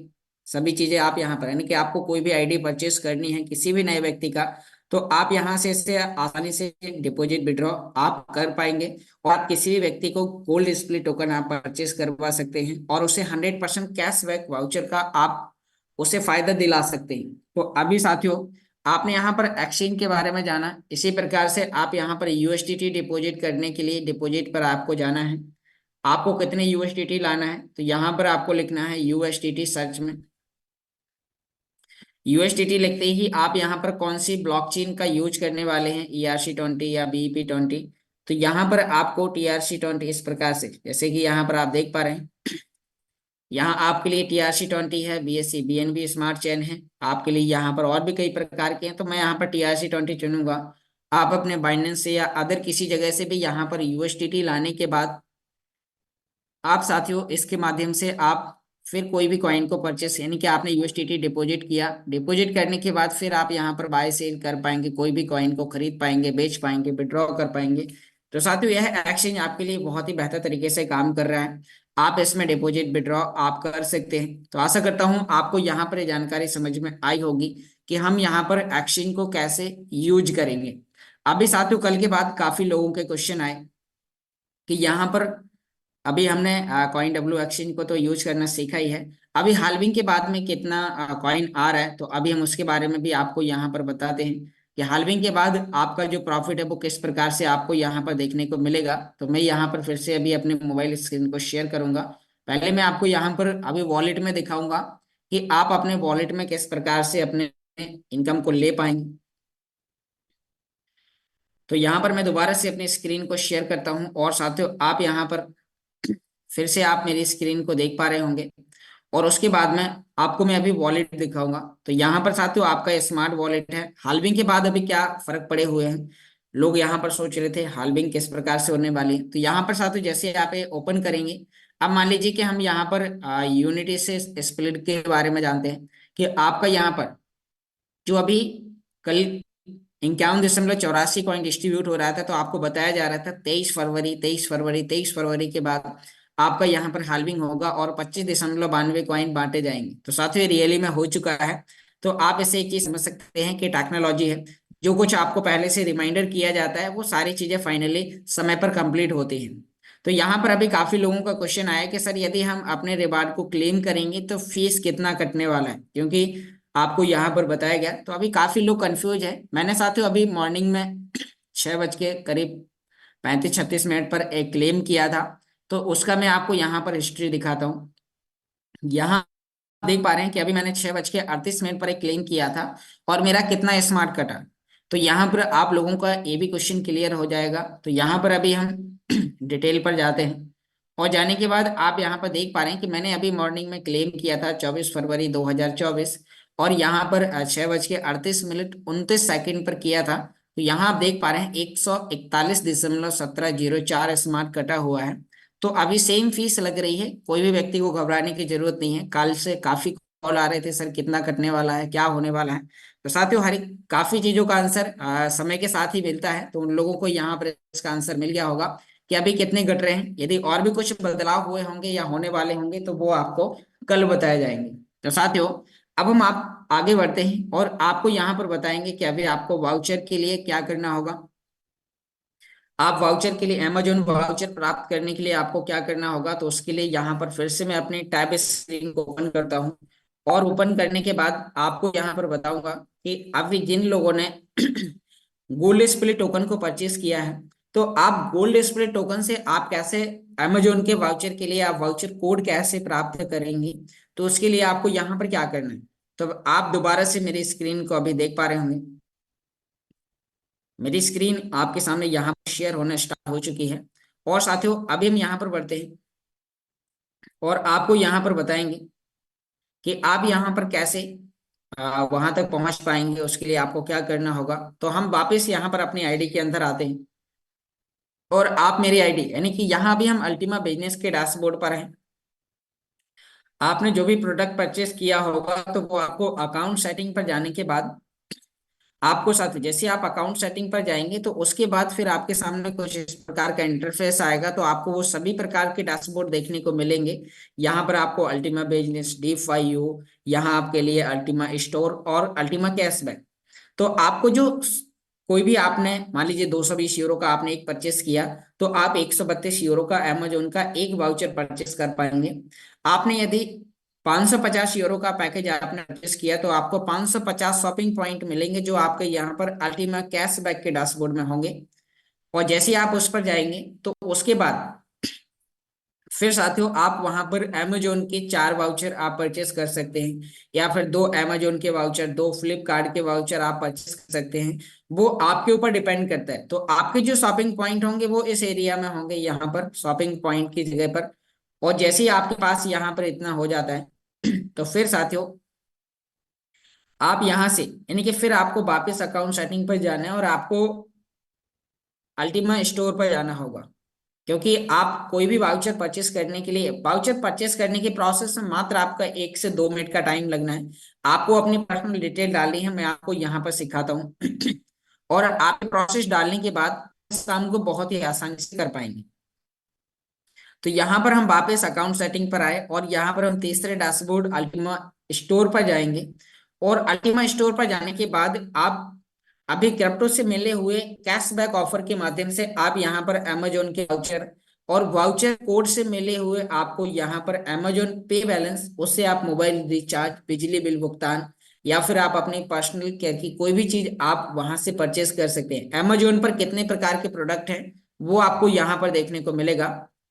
सभी चीजें आप यहाँ पर, यानी कि आपको कोई भी आईडी परचेस करनी है किसी भी नए व्यक्ति का, तो आप यहाँ से इससे आसानी से डिपॉजिट विड्रॉ आप कर पाएंगे। और आप किसी भी व्यक्ति को गोल्ड स्प्लिट टोकन आप परचेस करवा सकते हैं और उसे 100% कैशबैक वाउचर का आप उसे फायदा दिला सकते हैं। तो अभी साथियों, आपने यहाँ पर एक्सचेंज के बारे में जाना। इसी प्रकार से आप यहाँ पर यूएसडीटी डिपॉजिट करने के लिए डिपॉजिट पर आपको जाना है। आपको कितने यूएसडीटी लाना है, तो यहाँ पर आपको लिखना है यूएसडीटी सर्च में। यूएसडीटी लिखते ही आप यहाँ पर कौन सी ब्लॉकचेन का यूज करने वाले हैं, ERC20 या BEP20। तो यहाँ पर आपको TRC20 इस प्रकार से, जैसे कि यहाँ पर आप देख पा रहे हैं, यहाँ आपके लिए TRC20 है, BSC BNB स्मार्ट चेन है। आपके लिए यहाँ पर और भी कई प्रकार के हैं, तो मैं यहाँ पर TRC20 चुनूंगा। आप अपने बाइनेंस से या अदर किसी जगह से भी यहाँ पर यूएसडीटी लाने के बाद आप साथियों इसके माध्यम से आप फिर कोई भी कॉइन को परचेस, यानी कि आपने यूएसडीटी डिपॉजिट किया, डिपॉजिट करने के बाद फिर आप यहाँ पर बाय सेल कर पाएंगे, कोई भी कॉइन को खरीद पाएंगे, बेच पाएंगे, विड्रॉ कर पाएंगे। तो साथियों, यह एक्सचेंज आपके लिए बहुत ही बेहतर तरीके से काम कर रहा है। आप इसमें डिपॉजिट विड्रॉ आप कर सकते हैं। तो आशा करता हूँ आपको यहाँ पर ये जानकारी समझ में आई होगी कि हम यहाँ पर एक्सचेंज को कैसे यूज करेंगे। अभी साथियों, कल के बाद काफी लोगों के क्वेश्चन आए कि यहाँ पर अभी हमने कॉइन डब्ल्यू एक्सचेंज को तो यूज करना सीखा ही है, अभी हाल्विंग के बाद में कितना कॉइन आ रहा है, तो अभी हम उसके बारे में भी आपको यहाँ पर बताते हैं कि हाल्विंग के बाद आपका जो प्रॉफिट है वो किस प्रकार से आपको यहाँ पर देखने को मिलेगा। तो मैं यहाँ पर फिर से अभी अपने मोबाइल स्क्रीन को शेयर करूंगा। पहले मैं आपको यहाँ पर अभी वॉलेट में दिखाऊंगा कि आप अपने वॉलेट में किस प्रकार से अपने इनकम को ले पाएंगे। तो यहाँ पर मैं दोबारा से अपनी स्क्रीन को शेयर करता हूँ और साथियों आप यहाँ पर फिर से आप मेरी स्क्रीन को देख पा रहे होंगे। और उसके बाद में आपको मैं अभी वॉलेट दिखाऊंगा। तो यहाँ पर साथियों आपका स्मार्ट वॉलेट है। हाल्विंग के बाद अभी क्या फर्क पड़े हुए हैं, लोग यहाँ पर सोच रहे थे हाल्विंग किस प्रकार से होने वाली है। तो यहाँ पर साथियों जैसे आप ओपन करेंगे, अब मान लीजिए कि हम यहाँ पर यूनिटी से स्प्लिट के बारे में जानते हैं कि आपका यहाँ पर जो अभी कल 51.84 कॉइन डिस्ट्रीब्यूट हो रहा था, तो आपको बताया जा रहा था 23 फरवरी, 23 फरवरी, 23 फरवरी के बाद आपका यहाँ पर हाल्विंग होगा और 25.92 कॉइन बांटे जाएंगे। तो साथियों ये रियली में हो चुका है। तो आप इसे एक चीज समझ सकते हैं कि टेक्नोलॉजी है, जो कुछ आपको पहले से रिमाइंडर किया जाता है वो सारी चीजें फाइनली समय पर कंप्लीट होती हैं। तो यहाँ पर अभी काफी लोगों का क्वेश्चन आया कि सर यदि हम अपने रिवार्ड को क्लेम करेंगे तो फीस कितना कटने वाला है, क्योंकि आपको यहाँ पर बताया गया। तो अभी काफी लोग कंफ्यूज है। मैंने साथियों अभी मॉर्निंग में 6 बज के करीब 35-36 मिनट पर एक क्लेम किया था। तो उसका मैं आपको यहाँ पर हिस्ट्री दिखाता हूँ। यहाँ देख पा रहे हैं कि अभी मैंने 6:38 पर एक क्लेम किया था और मेरा कितना स्मार्ट कटा। तो यहाँ पर आप लोगों का ये भी क्वेश्चन क्लियर हो जाएगा। तो यहाँ पर अभी हम डिटेल पर जाते हैं और जाने के बाद आप यहाँ पर देख पा रहे हैं कि मैंने अभी मॉर्निंग में क्लेम किया था 24 फरवरी 2024, और यहाँ पर 6:38 पर किया था। तो यहाँ आप देख पा रहे हैं 141.1704 स्मार्ट कटा हुआ है। तो अभी सेम फीस लग रही है, कोई भी व्यक्ति को घबराने की जरूरत नहीं है। कल से काफी कॉल आ रहे थे, सर कितना कटने वाला है, क्या होने वाला है। तो साथियों हर एक काफी चीजों का आंसर समय के साथ ही मिलता है, तो उन लोगों को यहाँ पर इसका आंसर मिल गया होगा कि अभी कितने घट रहे हैं। यदि और भी कुछ बदलाव हुए होंगे या होने वाले होंगे तो वो आपको कल बताए जाएंगे। तो साथियों अब हम आप आगे बढ़ते हैं और आपको यहाँ पर बताएंगे कि अभी आपको वाउचर के लिए क्या करना होगा। आप वाउचर के लिए अमेजोन वाउचर प्राप्त करने के लिए आपको क्या करना होगा, तो उसके लिए यहाँ पर फिर से मैं अपनी टैब स्क्रीन को ओपन करता हूँ। और ओपन करने के बाद आपको यहाँ पर बताऊंगा कि अभी जिन लोगों ने गोल्ड डिस्प्ले टोकन को परचेस किया है, तो आप गोल्ड डिस्प्ले टोकन से आप कैसे अमेजोन के वाउचर के लिए आप वाउचर कोड कैसे प्राप्त करेंगे। तो उसके लिए आपको यहाँ पर क्या करना है, तो आप दोबारा से मेरी स्क्रीन को अभी देख पा रहे होंगे। मेरी स्क्रीन आपके सामने यहाँ पर शेयर होना स्टार्ट हो चुकी है। और साथियों अभी हम यहाँ पर बढ़ते हैं और आपको यहाँ पर बताएंगे कि आप यहाँ पर कैसे वहां तक पहुंच पाएंगे। उसके लिए आपको क्या करना होगा, तो हम वापस यहाँ पर अपनी आईडी के अंदर आते हैं और आप मेरी आईडी यानी कि यहाँ भी हम अल्टीमा बिजनेस के डैशबोर्ड पर हैं। आपने जो भी प्रोडक्ट परचेस किया होगा तो वो आपको अकाउंट सेटिंग पर जाने के बाद आपको साथ जैसे आप अकाउंट सेटिंग पर जाएंगे तो उसके बाद फिर आपके सामने कुछ इस प्रकार का इंटरफेस आएगा, तो आपको वो सभी प्रकार के डैशबोर्ड देखने को मिलेंगे। यहाँ पर आपको अल्टीमा बिजनेस, डी5U, यहाँ आपके लिए अल्टीमा स्टोर और अल्टीमा कैशबैक। तो आपको जो कोई भी आपने मान लीजिए 220 यूरो का आपने एक परचेस किया, तो आप 132 यूरो का अमेजोन का एक वाउचर परचेस कर पाएंगे। आपने यदि 550 यूरो का पैकेज आपने परचेस किया तो आपको 550 शॉपिंग पॉइंट मिलेंगे जो आपके यहाँ पर अल्टीमा कैशबैक के डैशबोर्ड में होंगे। और जैसे ही आप उस पर जाएंगे तो उसके बाद फिर साथियों आप वहां पर अमेजोन के 4 वाउचर आप परचेस कर सकते हैं, या फिर 2 अमेजोन के वाउचर, 2 फ्लिपकार्ट के वाउचर आप परचेस कर सकते हैं। वो आपके ऊपर डिपेंड करता है। तो आपके जो शॉपिंग पॉइंट होंगे वो इस एरिया में होंगे, यहाँ पर शॉपिंग पॉइंट की जगह पर। और जैसे ही आपके पास यहाँ पर इतना हो जाता है तो फिर साथियों आप यहाँ से यानी कि फिर आपको वापस अकाउंट सेटिंग पर जाना है और आपको अल्टीमा स्टोर पर जाना होगा। क्योंकि आप कोई भी वाउचर परचेस करने के लिए, वाउचर परचेस करने के प्रोसेस में मात्र आपका 1 से 2 मिनट का टाइम लगना है। आपको अपनी पर्सनल डिटेल डालनी है, मैं आपको यहाँ पर सिखाता हूँ और आप प्रोसेस डालने के बाद इस काम को बहुत ही आसानी से कर पाएंगे। तो यहाँ पर हम वापस अकाउंट सेटिंग पर आए और यहाँ पर हम तीसरे डैशबोर्ड अल्टीमा स्टोर पर जाएंगे। और अल्टीमा स्टोर पर जाने के बाद आप अभी क्रिप्टो से मिले हुए कैशबैक ऑफर के माध्यम से आप यहाँ पर अमेजोन के वाउचर और वाउचर कोड से मिले हुए आपको यहाँ पर अमेजोन पे बैलेंस, उससे आप मोबाइल रिचार्ज, बिजली बिल भुगतान या फिर आप अपनी पर्सनल केयर की कोई भी चीज आप वहां से परचेस कर सकते हैं। अमेजोन पर कितने प्रकार के प्रोडक्ट हैं वो आपको यहाँ पर देखने को मिलेगा।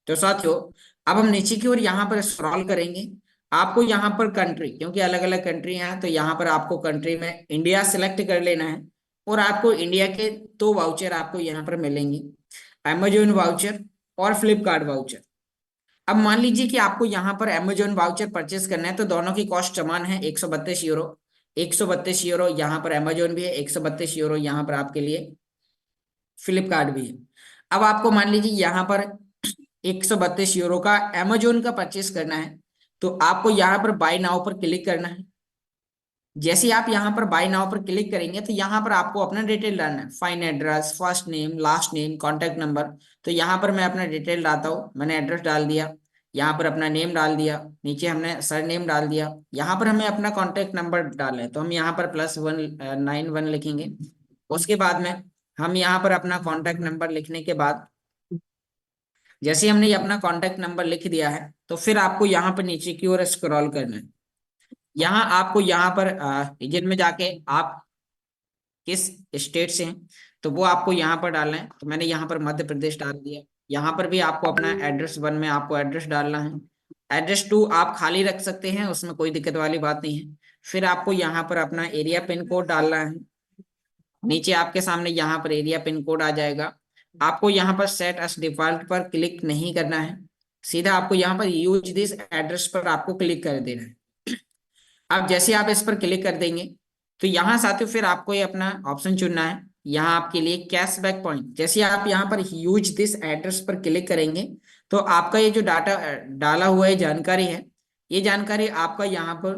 तो साथियों अब हम नीचे की ओर यहाँ पर स्क्रॉल करेंगे। आपको यहाँ पर कंट्री, क्योंकि अलग अलग कंट्री हैं, तो यहाँ पर आपको कंट्री में इंडिया सिलेक्ट कर लेना है और आपको इंडिया के 2 वाउचर आपको यहाँ पर मिलेंगे, अमेजोन वाउचर और फ्लिपकार्ट वाउचर। अब मान लीजिए कि आपको यहाँ पर अमेजोन वाउचर परचेस करना है, तो दोनों की कॉस्ट समान है, 132 यूरो। 132 यूरो यहाँ पर अमेजोन भी है, 132 यूरो यहाँ पर आपके लिए फ्लिपकार्ट भी है। अब आपको मान लीजिए यहाँ पर 132 यूरो का अमेजोन का परचेस करना है, तो आपको यहाँ पर बाय नाउ पर क्लिक करना है। जैसे ही आप यहाँ पर बाय नाउ पर क्लिक करेंगे तो यहाँ पर आपको अपना डिटेल डालना है, fine address, first name, last name, contact number. तो यहाँ पर मैं अपना डिटेल डालता हूँ, मैंने एड्रेस डाल दिया, यहाँ पर अपना नेम डाल दिया, नीचे हमने सर नेम डाल दिया, यहाँ पर हमें अपना कॉन्टेक्ट नंबर डालना है तो हम यहाँ पर +191 लिखेंगे। उसके बाद में हम यहाँ पर अपना कॉन्टेक्ट नंबर लिखने के बाद जैसे ही हमने ये अपना कॉन्टेक्ट नंबर लिख दिया है तो फिर आपको यहाँ पर नीचे की ओर स्क्रॉल करना है। यहाँ आपको यहाँ पर रीजन में जाके आप किस स्टेट से हैं तो वो आपको यहाँ पर डालना है। तो मैंने यहाँ पर मध्य प्रदेश डाल दिया। यहाँ पर भी आपको अपना एड्रेस 1 में आपको एड्रेस डालना है। एड्रेस 2 आप खाली रख सकते हैं, उसमें कोई दिक्कत वाली बात नहीं है। फिर आपको यहाँ पर अपना एरिया पिन कोड डालना है। नीचे आपके सामने यहाँ पर एरिया पिन कोड आ जाएगा। आपको यहाँ पर सेट एस डिफॉल्ट पर क्लिक नहीं करना है, सीधा आपको यहाँ पर यूज दिस एड्रेस पर आपको क्लिक कर देना है। अब जैसे आप इस पर क्लिक कर देंगे तो यहाँ साथियों फिर आपको ये अपना ऑप्शन चुनना है। यहाँ आपके लिए कैशबैक पॉइंट, जैसे आप यहाँ पर यूज दिस एड्रेस पर क्लिक करेंगे तो आपका ये जो डाटा डाला हुआ है जानकारी है, ये जानकारी आपका यहाँ पर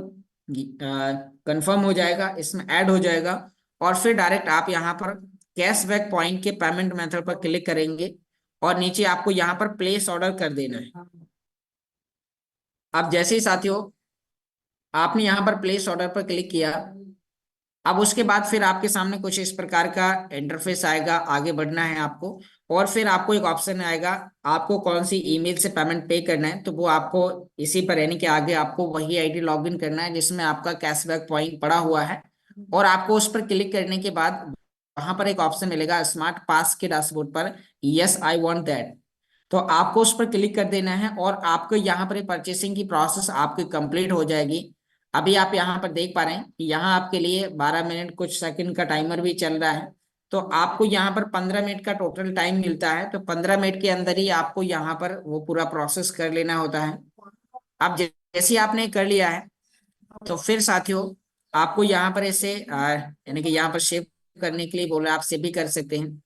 कंफर्म हो जाएगा, इसमें ऐड हो जाएगा। और फिर डायरेक्ट आप यहाँ पर कैशबैक पॉइंट के पेमेंट मेथड पर क्लिक करेंगे और नीचे आपको यहाँ पर प्लेस ऑर्डर कर देना है। अब जैसे ही साथियों आपने यहाँ पर प्लेस ऑर्डर पर क्लिक किया, अब उसके बाद फिर आपके सामने कुछ इस प्रकार का इंटरफेस आएगा, आगे बढ़ना है आपको। और फिर आपको एक ऑप्शन आएगा, आपको कौन सी ईमेल से पेमेंट पे करना है, तो वो आपको इसी पर, यानी कि आगे आपको वही आईडी लॉगिन करना है जिसमें आपका कैशबैक पॉइंट पड़ा हुआ है। और आपको उस पर क्लिक करने के बाद वहां पर एक ऑप्शन मिलेगा स्मार्ट पास के डैशबोर्ड पर, यस आई वांट दैट। तो आपको उस पर क्लिक कर देना है और आपको यहाँ पर परचेसिंग की प्रोसेस आपकी कंप्लीट हो जाएगी। अभी आप यहाँ पर देख पा रहे हैं कि यहाँ आपके लिए 12 मिनट कुछ सेकंड का टाइमर भी चल रहा है। तो आपको यहाँ पर 15 मिनट का टोटल टाइम मिलता है, तो 15 मिनट के अंदर ही आपको यहाँ पर वो पूरा प्रोसेस कर लेना होता है। अब जैसे ही आपने कर लिया है, तो फिर साथियों आपको यहाँ पर ऐसे यानी कि यहाँ पर सेव करने के लिए बोला, आप सेव भी कर सकते हैं।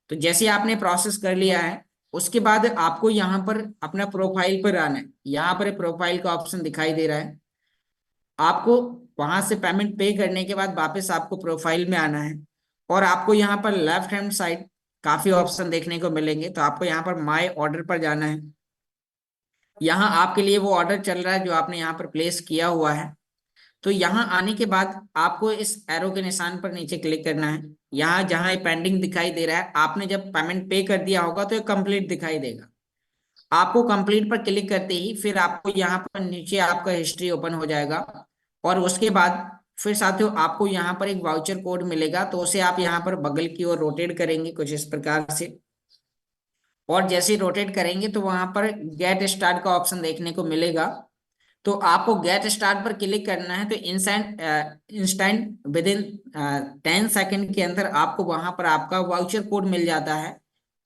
तो जैसे ही आपने प्रोसेस कर लिया है, उसके बाद आपको यहाँ पर अपना प्रोफाइल पर आना है। यहाँ पर प्रोफाइल का ऑप्शन दिखाई दे रहा है, आपको वहां से पेमेंट पे करने के बाद वापस आपको प्रोफाइल में आना है। और आपको यहाँ पर लेफ्ट हैंड साइड काफी ऑप्शन देखने को मिलेंगे, तो आपको यहाँ पर माय ऑर्डर पर जाना है। यहाँ आपके लिए वो ऑर्डर चल रहा है जो आपने यहाँ पर प्लेस किया हुआ है। तो यहाँ आने के बाद आपको इस एरो के निशान पर नीचे क्लिक करना है। यहाँ जहाँ पेंडिंग दिखाई दे रहा है, आपने जब पेमेंट पे कर दिया होगा तो ये कंप्लीट दिखाई देगा। आपको कंप्लीट पर क्लिक करते ही फिर आपको यहाँ पर नीचे आपका हिस्ट्री ओपन हो जाएगा। और उसके बाद फिर साथियों आपको यहाँ पर एक वाउचर कोड मिलेगा, तो उसे आप यहाँ पर बगल की ओर रोटेट करेंगे कुछ इस प्रकार से। और जैसे ही रोटेट करेंगे तो वहां पर गेट स्टार्ट का ऑप्शन देखने को मिलेगा। तो आपको गेट स्टार्ट पर क्लिक करना है, तो instant instant with in 10 second के अंदर आपको वहां पर आपका वाउचर कोड मिल जाता है।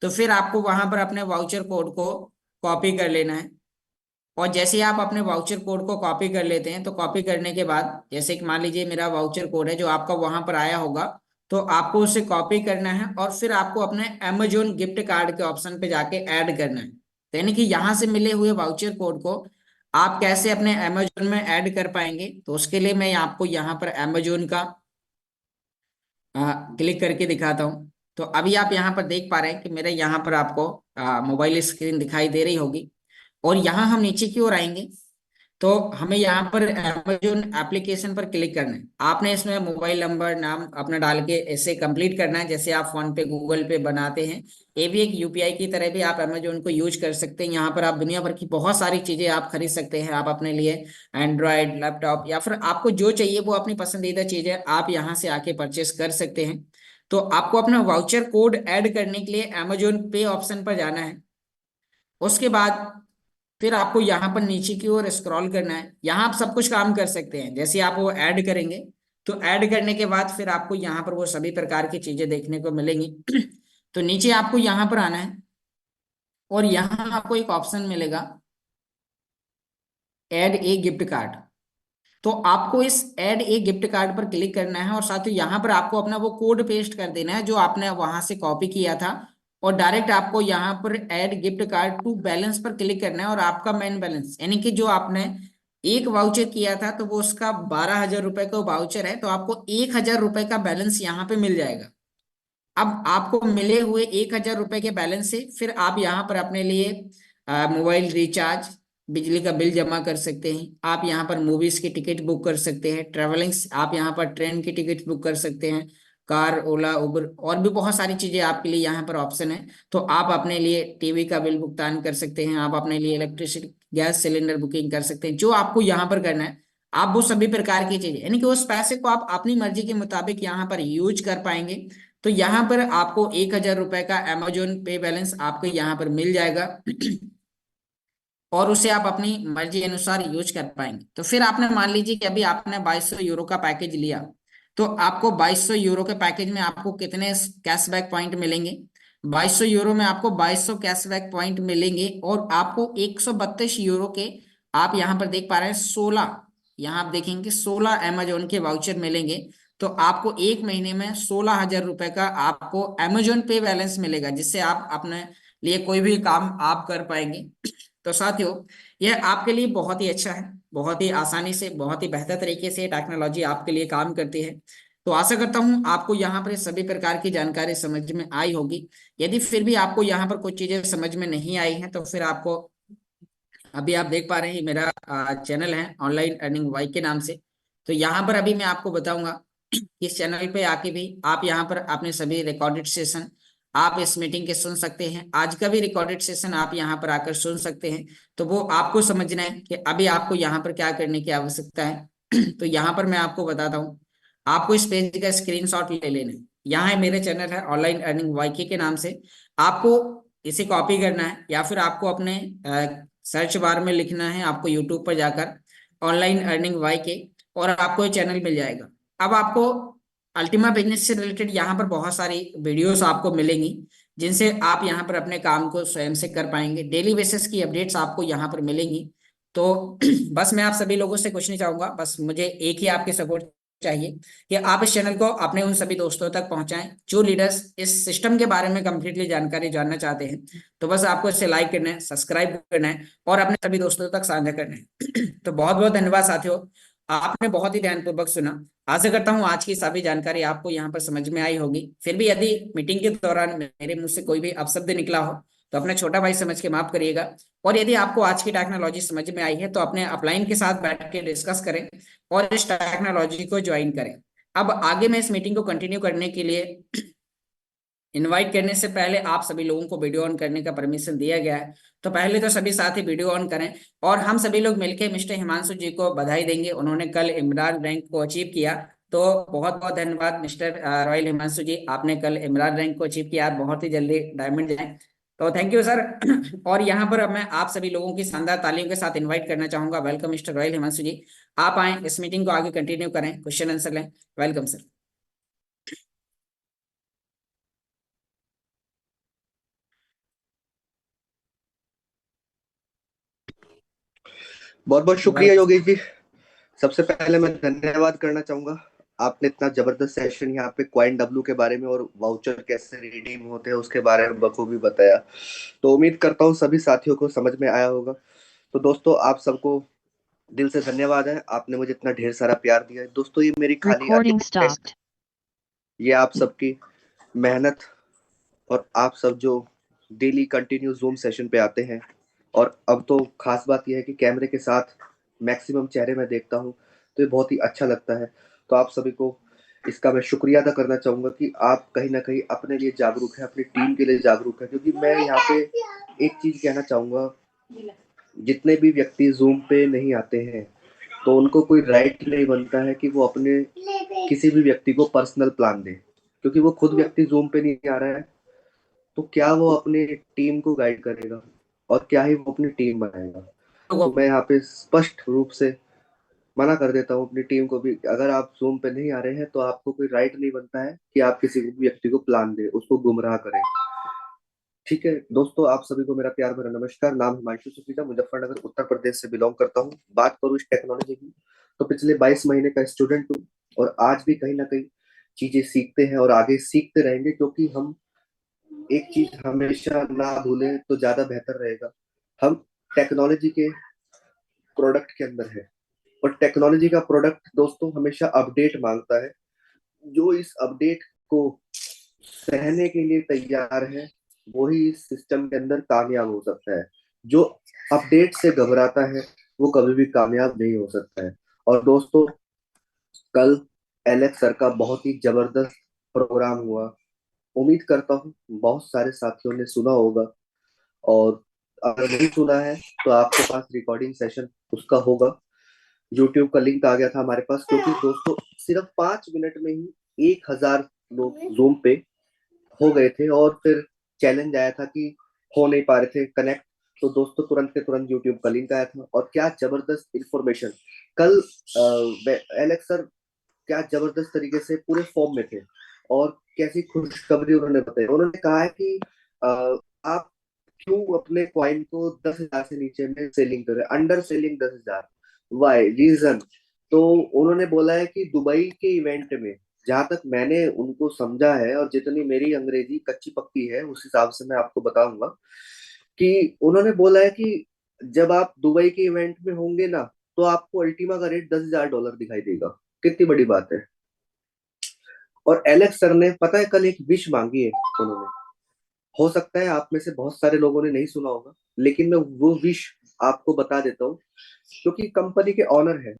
तो फिर आपको वहां पर अपने वाउचर कोड को कॉपी कर लेना है। और जैसे ही आप अपने वाउचर कोड को कॉपी कर लेते हैं, तो कॉपी करने के बाद जैसे कि मान लीजिए मेरा वाउचर कोड है जो आपका वहां पर आया होगा, तो आपको उसे कॉपी करना है और फिर आपको अपने अमेजोन गिफ्ट कार्ड के ऑप्शन पे जाके ऐड करना है। तो यानी कि यहाँ से मिले हुए वाउचर कोड को आप कैसे अपने अमेजोन में ऐड कर पाएंगे, तो उसके लिए मैं आपको यहाँ पर अमेजोन का क्लिक करके दिखाता हूँ। तो अभी आप यहाँ पर देख पा रहे हैं कि मेरे यहाँ पर आपको मोबाइल स्क्रीन दिखाई दे रही होगी। और यहाँ हम नीचे की ओर आएंगे, तो हमें यहाँ पर अमेजोन एप्लीकेशन पर क्लिक करना है। आपने इसमें मोबाइल नंबर नाम अपना डाल के ऐसे कंप्लीट करना है जैसे आप फोन पे गूगल पे बनाते हैं। ये भी एक यूपीआई की तरह भी आप अमेजोन को यूज कर सकते हैं। यहाँ पर आप दुनिया भर की बहुत सारी चीजें आप खरीद सकते हैं। आप अपने लिए एंड्रॉयड लैपटॉप या फिर आपको जो चाहिए वो अपनी पसंदीदा चीजें आप यहाँ से आके परचेस कर सकते हैं। तो आपको अपना वाउचर कोड ऐड करने के लिए अमेजोन पे ऑप्शन पर जाना है। उसके बाद फिर आपको यहाँ पर नीचे की ओर स्क्रॉल करना है। यहाँ आप सब कुछ काम कर सकते हैं। जैसे आप वो ऐड करेंगे, तो ऐड करने के बाद फिर आपको यहाँ पर वो सभी प्रकार की चीजें देखने को मिलेंगी। तो नीचे आपको यहाँ पर आना है और यहाँ आपको एक ऑप्शन मिलेगा ऐड ए गिफ्ट कार्ड। तो आपको इस ऐड ए गिफ्ट कार्ड पर क्लिक करना है और साथ ही यहाँ पर आपको अपना वो कोड पेस्ट कर देना है जो आपने वहां से कॉपी किया था। और डायरेक्ट आपको यहाँ पर add gift card to balance पर क्लिक करना है और आपका मेन बैलेंस, यानी कि जो आपने एक वाउचर किया था तो वो उसका 12,000 रुपए का वाउचर है, तो आपको 1,000 रुपए का बैलेंस यहाँ पे मिल जाएगा। अब आपको मिले हुए 1,000 रुपए के बैलेंस से फिर आप यहाँ पर अपने लिए मोबाइल रिचार्ज, बिजली का बिल जमा कर सकते हैं। आप यहाँ पर मूवीज की टिकट बुक कर सकते हैं, ट्रेवलिंग्स आप यहाँ पर ट्रेन की टिकट बुक कर सकते हैं, कार ओला उबर और भी बहुत सारी चीजें आपके लिए यहाँ पर ऑप्शन है। तो आप अपने लिए टीवी का बिल भुगतान कर सकते हैं, आप अपने लिए इलेक्ट्रिसिटी गैस सिलेंडर बुकिंग कर सकते हैं। जो आपको यहाँ पर करना है, आप वो सभी प्रकार की चीजें, यानी कि उस पैसे को आप अपनी मर्जी के मुताबिक यहाँ पर यूज कर पाएंगे। तो यहाँ पर आपको 1,000 रुपए का अमेजोन पे बैलेंस आपको यहाँ पर मिल जाएगा। और उसे आप अपनी मर्जी अनुसार यूज कर पाएंगे। तो फिर आपने मान लीजिए कि अभी आपने 2,200 यूरो का पैकेज लिया, तो आपको 2,200 यूरो के पैकेज में आपको कितने कैशबैक पॉइंट मिलेंगे? 2,200 यूरो में आपको 2,200 कैशबैक पॉइंट मिलेंगे और आपको 132 यूरो के, आप यहाँ पर देख पा रहे हैं 16, यहाँ आप देखेंगे 16 अमेजोन के वाउचर मिलेंगे। तो आपको एक महीने में 16,000 रुपए का आपको अमेजोन पे बैलेंस मिलेगा, जिससे आप अपने लिए कोई भी काम आप कर पाएंगे। तो साथियों यह आपके लिए बहुत ही अच्छा है। बहुत ही आसानी से, बहुत ही बेहतर तरीके से टेक्नोलॉजी आपके लिए काम करती है। तो आशा करता हूँ आपको यहाँ पर सभी प्रकार की जानकारी समझ में आई होगी। यदि फिर भी आपको यहाँ पर कुछ चीजें समझ में नहीं आई हैं तो फिर आपको, अभी आप देख पा रहे हैं मेरा चैनल है ऑनलाइन अर्निंग वाई के नाम से। तो यहाँ पर अभी मैं आपको बताऊंगा, इस चैनल पे आके भी आप यहाँ पर अपने सभी रिकॉर्डेड सेशन आप इस मीटिंग के सुन सकते हैं। आज का भी रिकॉर्डेड सेशन आप यहाँ पर आकर सुन सकते हैं। तो वो आपको समझना है कि अभी आपको यहाँ पर क्या करने की आवश्यकता है। तो यहाँ पर मैं आपको बताता हूँ, आपको इस पेज का स्क्रीनशॉट ले लेना है। यहाँ है मेरे चैनल है ऑनलाइन अर्निंग वाईके के नाम से। आपको इसे कॉपी करना है या फिर आपको अपने सर्च बार में लिखना है, आपको यूट्यूब पर जाकर ऑनलाइन अर्निंग वाईके, और आपको ये चैनल मिल जाएगा। अब आपको अल्टीमा बिजनेस से रिलेटेड यहाँ पर बहुत सारी वीडियोस आपको मिलेंगी, जिनसे आप यहाँ पर अपने काम को स्वयं से कर पाएंगे। डेली बेसिस की अपडेट्स आपको यहाँ पर मिलेंगी। तो बस मैं आप सभी लोगों से कुछ नहीं चाहूंगा, बस मुझे एक ही आपकी सपोर्ट चाहिए कि आप इस चैनल को अपने उन सभी दोस्तों तक पहुंचाएं जो लीडर्स इस सिस्टम के बारे में कंप्लीटली जानकारी जानना चाहते हैं। तो बस आपको इसे लाइक करना है, सब्सक्राइब करना है और अपने सभी दोस्तों तक साझा करना है। तो बहुत बहुत धन्यवाद साथियों, आपने बहुत ही ध्यानपूर्वक सुना। आशा करता हूँ आज की सभी जानकारी आपको यहाँ पर समझ में आई होगी। फिर भी यदि मीटिंग के दौरान मेरे मुंह से कोई भी अपशब्द निकला हो तो अपने छोटा भाई समझ के माफ करिएगा। और यदि आपको आज की टेक्नोलॉजी समझ में आई है तो अपने अपलाइन के साथ बैठ के डिस्कस करें और इस टेक्नोलॉजी को ज्वाइन करें। अब आगे मैं इस मीटिंग को कंटिन्यू करने के लिए इनवाइट करने से पहले आप सभी लोगों को वीडियो ऑन करने का परमिशन दिया गया है। तो पहले तो सभी साथी वीडियो ऑन करें और हम सभी लोग मिलकर मिस्टर हिमांशु जी को बधाई देंगे, उन्होंने कल इमरान रैंक को अचीव किया। तो बहुत बहुत धन्यवाद मिस्टर रॉयल हिमांशु जी, आपने कल इमरान रैंक को अचीव किया। आप बहुत ही जल्दी डायमंड जाएं। तो थैंक यू सर। और यहाँ पर अब मैं आप सभी लोगों की शानदार तालियों के साथ इनवाइट करना चाहूंगा। वेलकम मिस्टर रॉयल हिमांशु जी, आप आए इस मीटिंग को आगे कंटिन्यू करें, क्वेश्चन आंसर लें। Welcome sir. बहुत बहुत शुक्रिया वेलकम। योगेश जी। सबसे पहले मैं धन्यवाद करना चाहूंगा। आपने इतना जबरदस्त सेशन यहाँ पे क्वाइन डब्ल्यू के बारे में और वाउचर कैसे रिडीम होते हैं उसके बारे में बखूबी बताया। तो उम्मीद करता हूँ सभी साथियों को समझ में आया होगा। तो दोस्तों आप सबको दिल से धन्यवाद है, आपने मुझे इतना ढेर सारा प्यार दिया है। दोस्तों ये मेरी खाली Recording टेस्ट, stopped. ये आप सबकी मेहनत और आप सब जो डेली कंटिन्यू जूम सेशन पे आते हैं। और अब तो खास बात यह है कि कैमरे के साथ मैक्सिमम चेहरे मैं देखता हूँ, तो ये बहुत ही अच्छा लगता है। तो आप सभी को इसका मैं शुक्रिया अदा करना चाहूंगा कि आप कहीं ना कहीं अपने लिए जागरूक है, अपनी टीम के लिए जागरूक है। क्योंकि मैं यहाँ पे एक चीज कहना चाहूंगा, जितने भी व्यक्ति जूम पे नहीं आते हैं तो उनको कोई राइट नहीं बनता है कि वो अपने किसी भी व्यक्ति को पर्सनल प्लान दे। क्योंकि वो खुद व्यक्ति जूम पे नहीं आ रहा है तो क्या वो अपने टीम को गाइड करेगा और क्या ही वो अपनी टीम बनाएगा। तो मैं यहाँ पे स्पष्ट रूप से मना कर देता हूँ अपनी टीम को भी, अगर आप जूम पे नहीं आ रहे हैं तो आपको कोई राइट नहीं बनता है कि आप किसी भी व्यक्ति को प्लान दें, उसको गुमराह करें। ठीक है दोस्तों, आप सभी को मेरा प्यार भरा नमस्कार। नाम हिमांशु सुखीजा, मुजफ्फरनगर उत्तर प्रदेश से बिलोंग करता हूँ। बात करूँ इस टेक्नोलॉजी की तो पिछले 22 महीने का स्टूडेंट हूँ और आज भी कहीं ना कहीं चीजें सीखते हैं और आगे सीखते रहेंगे। क्योंकि हम एक चीज हमेशा ना भूलें तो ज्यादा बेहतर रहेगा। हम टेक्नोलॉजी के प्रोडक्ट के अंदर है और टेक्नोलॉजी का प्रोडक्ट दोस्तों हमेशा अपडेट मांगता है। जो इस अपडेट को सहने के लिए तैयार है वही इस सिस्टम के अंदर कामयाब हो सकता है। जो अपडेट से घबराता है वो कभी भी कामयाब नहीं हो सकता है। और दोस्तों कल एलेक्स सर का बहुत ही जबरदस्त प्रोग्राम हुआ, उम्मीद करता हूँ बहुत सारे साथियों ने सुना होगा। और अगर नहीं सुना है तो आपके पास रिकॉर्डिंग सेशन उसका होगा, यूट्यूब का लिंक आ गया था हमारे पास। क्योंकि दोस्तों सिर्फ 5 मिनट में ही 1,000 लोग जूम पे हो गए थे और फिर चैलेंज आया था कि हो नहीं पा रहे थे कनेक्ट। तो दोस्तों तुरंत के तुरंत यूट्यूब का लिंक आया था और क्या जबरदस्त इंफॉर्मेशन कल एलेक्स सर क्या जबरदस्त तरीके से पूरे फॉर्म में थे। और कैसी खुशखबरी उन्होंने बताई, उन्होंने कहा है कि अ, आप क्यों अपने क्वाइन को 10,000 से नीचे में सेलिंग कर रहे हैं, अंडर सेलिंग 10,000, वाई रीजन। तो उन्होंने बोला है कि दुबई के इवेंट में, जहां तक मैंने उनको समझा है और जितनी मेरी अंग्रेजी कच्ची पक्की है उस हिसाब से मैं आपको बताऊंगा कि उन्होंने बोला है कि जब आप दुबई के इवेंट में होंगे ना तो आपको अल्टीमा का रेट $10,000 दिखाई देगा। कितनी बड़ी बात है। और एलेक्स सर ने पता है कल एक विश मांगी है उन्होंने। हो सकता है आप में से बहुत सारे लोगों ने नहीं सुना होगा, लेकिन मैं वो विश आपको बता देता हूँ, क्योंकि कंपनी के ऑनर है।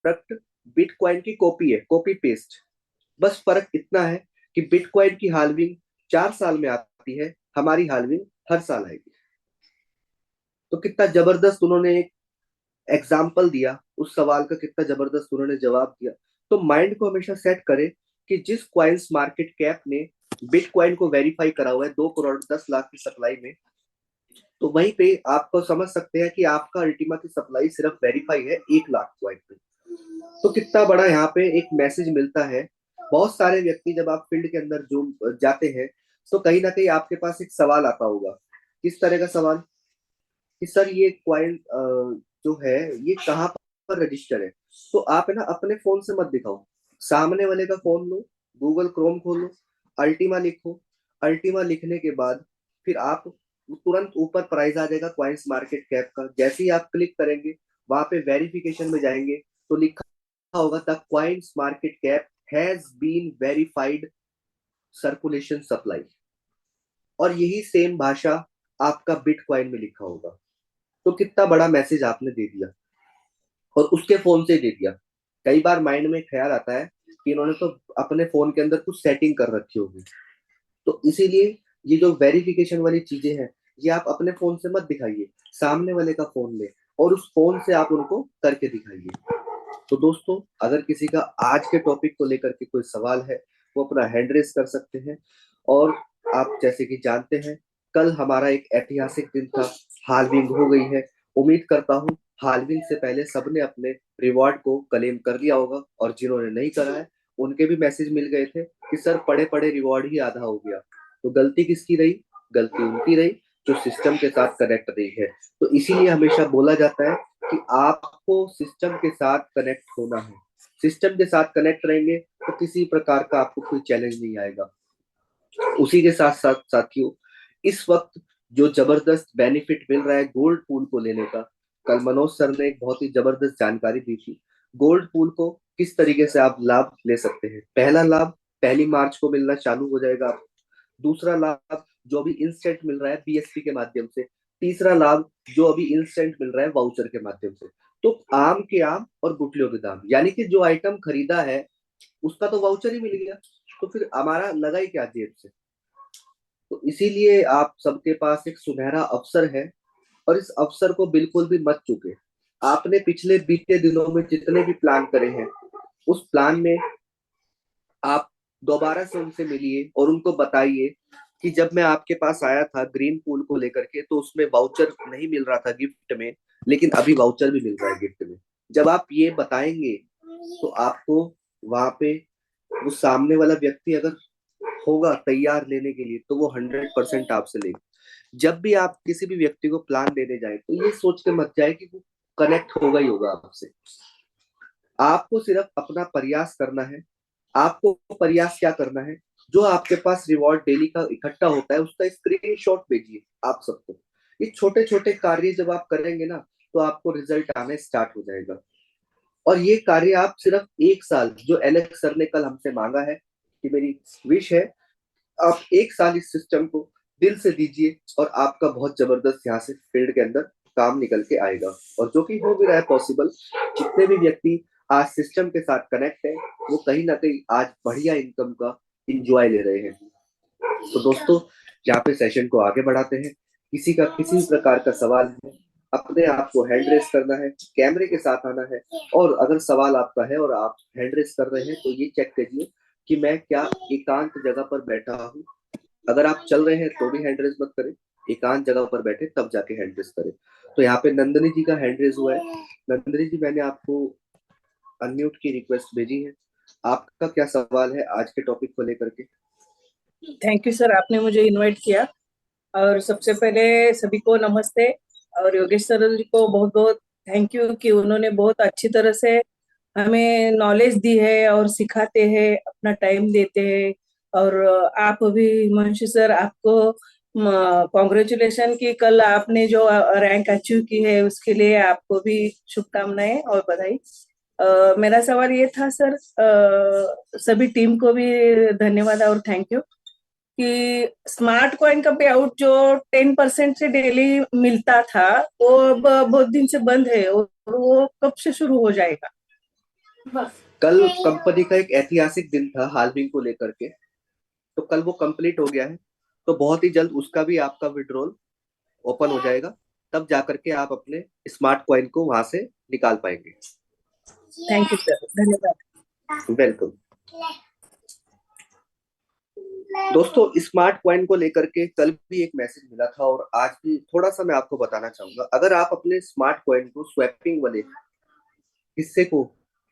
प्रोडक्ट बिटकॉइन की कॉपी है, कॉपी पेस्ट। बस फर्क इतना है कि बिटकॉइन की हाल्विंग 4 साल में आती है, हमारी हाल्विंग हर साल आएगी। तो कितना जबरदस्त उन्होंने एक एग्जाम्पल दिया, उस सवाल का कितना जबरदस्त उन्होंने जवाब दिया। तो माइंड को हमेशा सेट करे कि जिस क्वाइंस मार्केट कैप ने बिटकॉइन को वेरीफाई करा हुआ है 2,10,00,000 की सप्लाई में, तो वहीं पे आपको समझ सकते हैं कि आपका अल्टीमा की सप्लाई सिर्फ वेरीफाई है 1,00,000 क्वाइंट पे। तो कितना बड़ा यहाँ पे एक मैसेज मिलता है। बहुत सारे व्यक्ति जब आप फील्ड के अंदर जो जाते हैं, तो कहीं ना कहीं आपके पास एक सवाल आता होगा। किस तरह का सवाल? कि सर ये क्वाइल जो है ये कहाँ पर रजिस्टर है। तो आप है ना अपने फोन से मत दिखाओ, सामने वाले का फोन लो, गूगल क्रोम खोलो, अल्टीमा लिखो। अल्टीमा लिखने के बाद फिर आप तुरंत ऊपर प्राइस आ जाएगा क्वाइंस मार्केट कैप का। जैसे ही आप क्लिक करेंगे, वहां पे वेरिफिकेशन में जाएंगे, तो लिखा होगा the coins market cap has been verified circulation supply. और यही सेम भाषा आपका बिटकॉइन में लिखा होगा। तो कितना बड़ा मैसेज आपने दे दिया, और उसके फोन से दे दिया। कई बार माइंड में ख्याल आता है कि इन्होंने तो अपने फोन के अंदर कुछ सेटिंग कर रखी होगी। तो इसीलिए ये जो वेरिफिकेशन वाली चीजें हैं, ये आप अपने फोन से मत दिखाइए, सामने वाले का फोन ले और उस फोन से आप उनको करके दिखाइए। तो दोस्तों, अगर किसी का आज के टॉपिक को लेकर के कोई सवाल है, वो अपना हैंड रेस कर सकते हैं। और आप जैसे कि जानते हैं, कल हमारा एक ऐतिहासिक दिन था, हाल्विंग हो गई है। उम्मीद करता हूँ हाल्विंग से पहले सबने अपने रिवॉर्ड को क्लेम कर लिया होगा, और जिन्होंने नहीं करा है उनके भी मैसेज मिल गए थे कि सर पड़े पड़े रिवॉर्ड ही आधा हो गया। तो गलती किसकी रही? गलती उनकी रही जो सिस्टम के साथ कनेक्ट रही है। तो इसीलिए हमेशा बोला जाता है कि आपको सिस्टम के साथ कनेक्ट होना है। सिस्टम के साथ कनेक्ट रहेंगे तो किसी प्रकार का आपको कोई चैलेंज नहीं आएगा। उसी के साथ साथ साथियों, इस वक्त जो जबरदस्त बेनिफिट मिल रहा है गोल्ड पूल को लेने का, कल मनोज सर ने एक बहुत ही जबरदस्त जानकारी दी थी। गोल्ड पूल को किस तरीके से आप लाभ ले सकते हैं। पहला लाभ 1 मार्च को मिलना चालू हो जाएगा। दूसरा लाभ जो अभी इंस्टेंट मिल रहा है बीएसपी के माध्यम से। तीसरा लाभ जो अभी इंस्टेंट मिल रहा है वाउचर के माध्यम से। तो आम के आम और गुठलियों के दाम, यानी कि जो आइटम खरीदा है उसका तो वाउचर ही मिल गया, तो फिर हमारा लगा ही क्या जेब से। तो इसीलिए आप सबके पास एक सुनहरा अवसर है, और इस अवसर को बिल्कुल भी मत चूके। आपने पिछले बीते दिनों में जितने भी प्लान करे हैं, उस प्लान में आप दोबारा से उनसे मिलिए और उनको बताइए कि जब मैं आपके पास आया था ग्रीन पूल को लेकर के, तो उसमें वाउचर नहीं मिल रहा था गिफ्ट में, लेकिन अभी वाउचर भी मिल रहा है गिफ्ट में। जब आप ये बताएंगे, तो आपको वहां पे वो सामने वाला व्यक्ति अगर होगा तैयार लेने के लिए, तो वो 100% आपसे लेगा। जब भी आप किसी भी व्यक्ति को प्लान देने जाए, तो ये सोच के मत जाए कि वो कनेक्ट होगा ही होगा आपसे। आपको सिर्फ अपना प्रयास करना है। आपको प्रयास क्या करना है? जो आपके पास रिवॉर्ड डेली का इकट्ठा होता है, उसका स्क्रीनशॉट भेजिए आप सबको। ये छोटे छोटे कार्य जब आप करेंगे ना, तो आपको रिजल्ट आने स्टार्ट हो जाएगा। और ये कार्य आप सिर्फ 1 साल, जो एलेक्स सर ने कल हमसे मांगा है कि मेरी विश है, आप 1 साल इस सिस्टम को दिल से दीजिए और आपका बहुत जबरदस्त यहाँ से फील्ड के अंदर काम निकल के आएगा। और जो कि हो भी रहा है पॉसिबल। जितने भी व्यक्ति आज सिस्टम के साथ कनेक्ट है, वो कहीं ना कहीं आज बढ़िया इनकम का इंजॉय ले रहे हैं। तो दोस्तों, यहाँ पे सेशन को आगे बढ़ाते हैं। किसी का किसी भी प्रकार का सवाल है, अपने आप को हैंड रेस करना है, कैमरे के साथ आना है। और अगर सवाल आपका है और आप हैंड रेस कर रहे हैं तो ये चेक करिए कि मैं क्या एकांत जगह पर बैठा हूँ। अगर आप चल रहे हैं तो भी हैंड रेस मत करें, एकांत जगह पर बैठे तब जाके हैंड रेस करें। तो यहाँ पे नंदनी जी का हैंड रेस हुआ है। नंदनी जी, मैंने आपको अनम्यूट की रिक्वेस्ट भेजी है। आपका क्या सवाल है आज के टॉपिक को लेकर के? थैंक यू सर, आपने मुझे इनवाइट किया। और सबसे पहले सभी को नमस्ते। और योगेश सर जी को बहुत बहुत थैंक यू कि उन्होंने बहुत अच्छी तरह से हमें नॉलेज दी है और सिखाते हैं, अपना टाइम देते हैं। और आप भी हिमांशु सर, आपको कॉन्ग्रेचुलेशन कि कल आपने जो रैंक अचीव की है उसके लिए आपको भी शुभकामनाएं और बधाई। मेरा सवाल ये था सर, सभी टीम को भी धन्यवाद और थैंक यू कि स्मार्ट कॉइन का पे आउट जो 10% से डेली मिलता था वो अब बहुत दिन से बंद है, और वो कब से शुरू हो जाएगा? कल कंपनी का एक ऐतिहासिक दिन था हार्विंग को लेकर के, तो कल वो कंप्लीट हो गया है। तो बहुत ही जल्द उसका भी आपका विड्रॉल ओपन हो जाएगा, तब जाकर के आप अपने स्मार्ट कॉइन को वहां से निकाल पाएंगे। थैंक यू सर, धन्यवाद। वेलकम। दोस्तों, स्मार्ट कॉइन को लेकर के कल भी एक मैसेज मिला था और आज भी थोड़ा सा मैं आपको बताना चाहूंगा। अगर आप अपने स्मार्ट कॉइन को स्वैपिंग वाले हिस्से को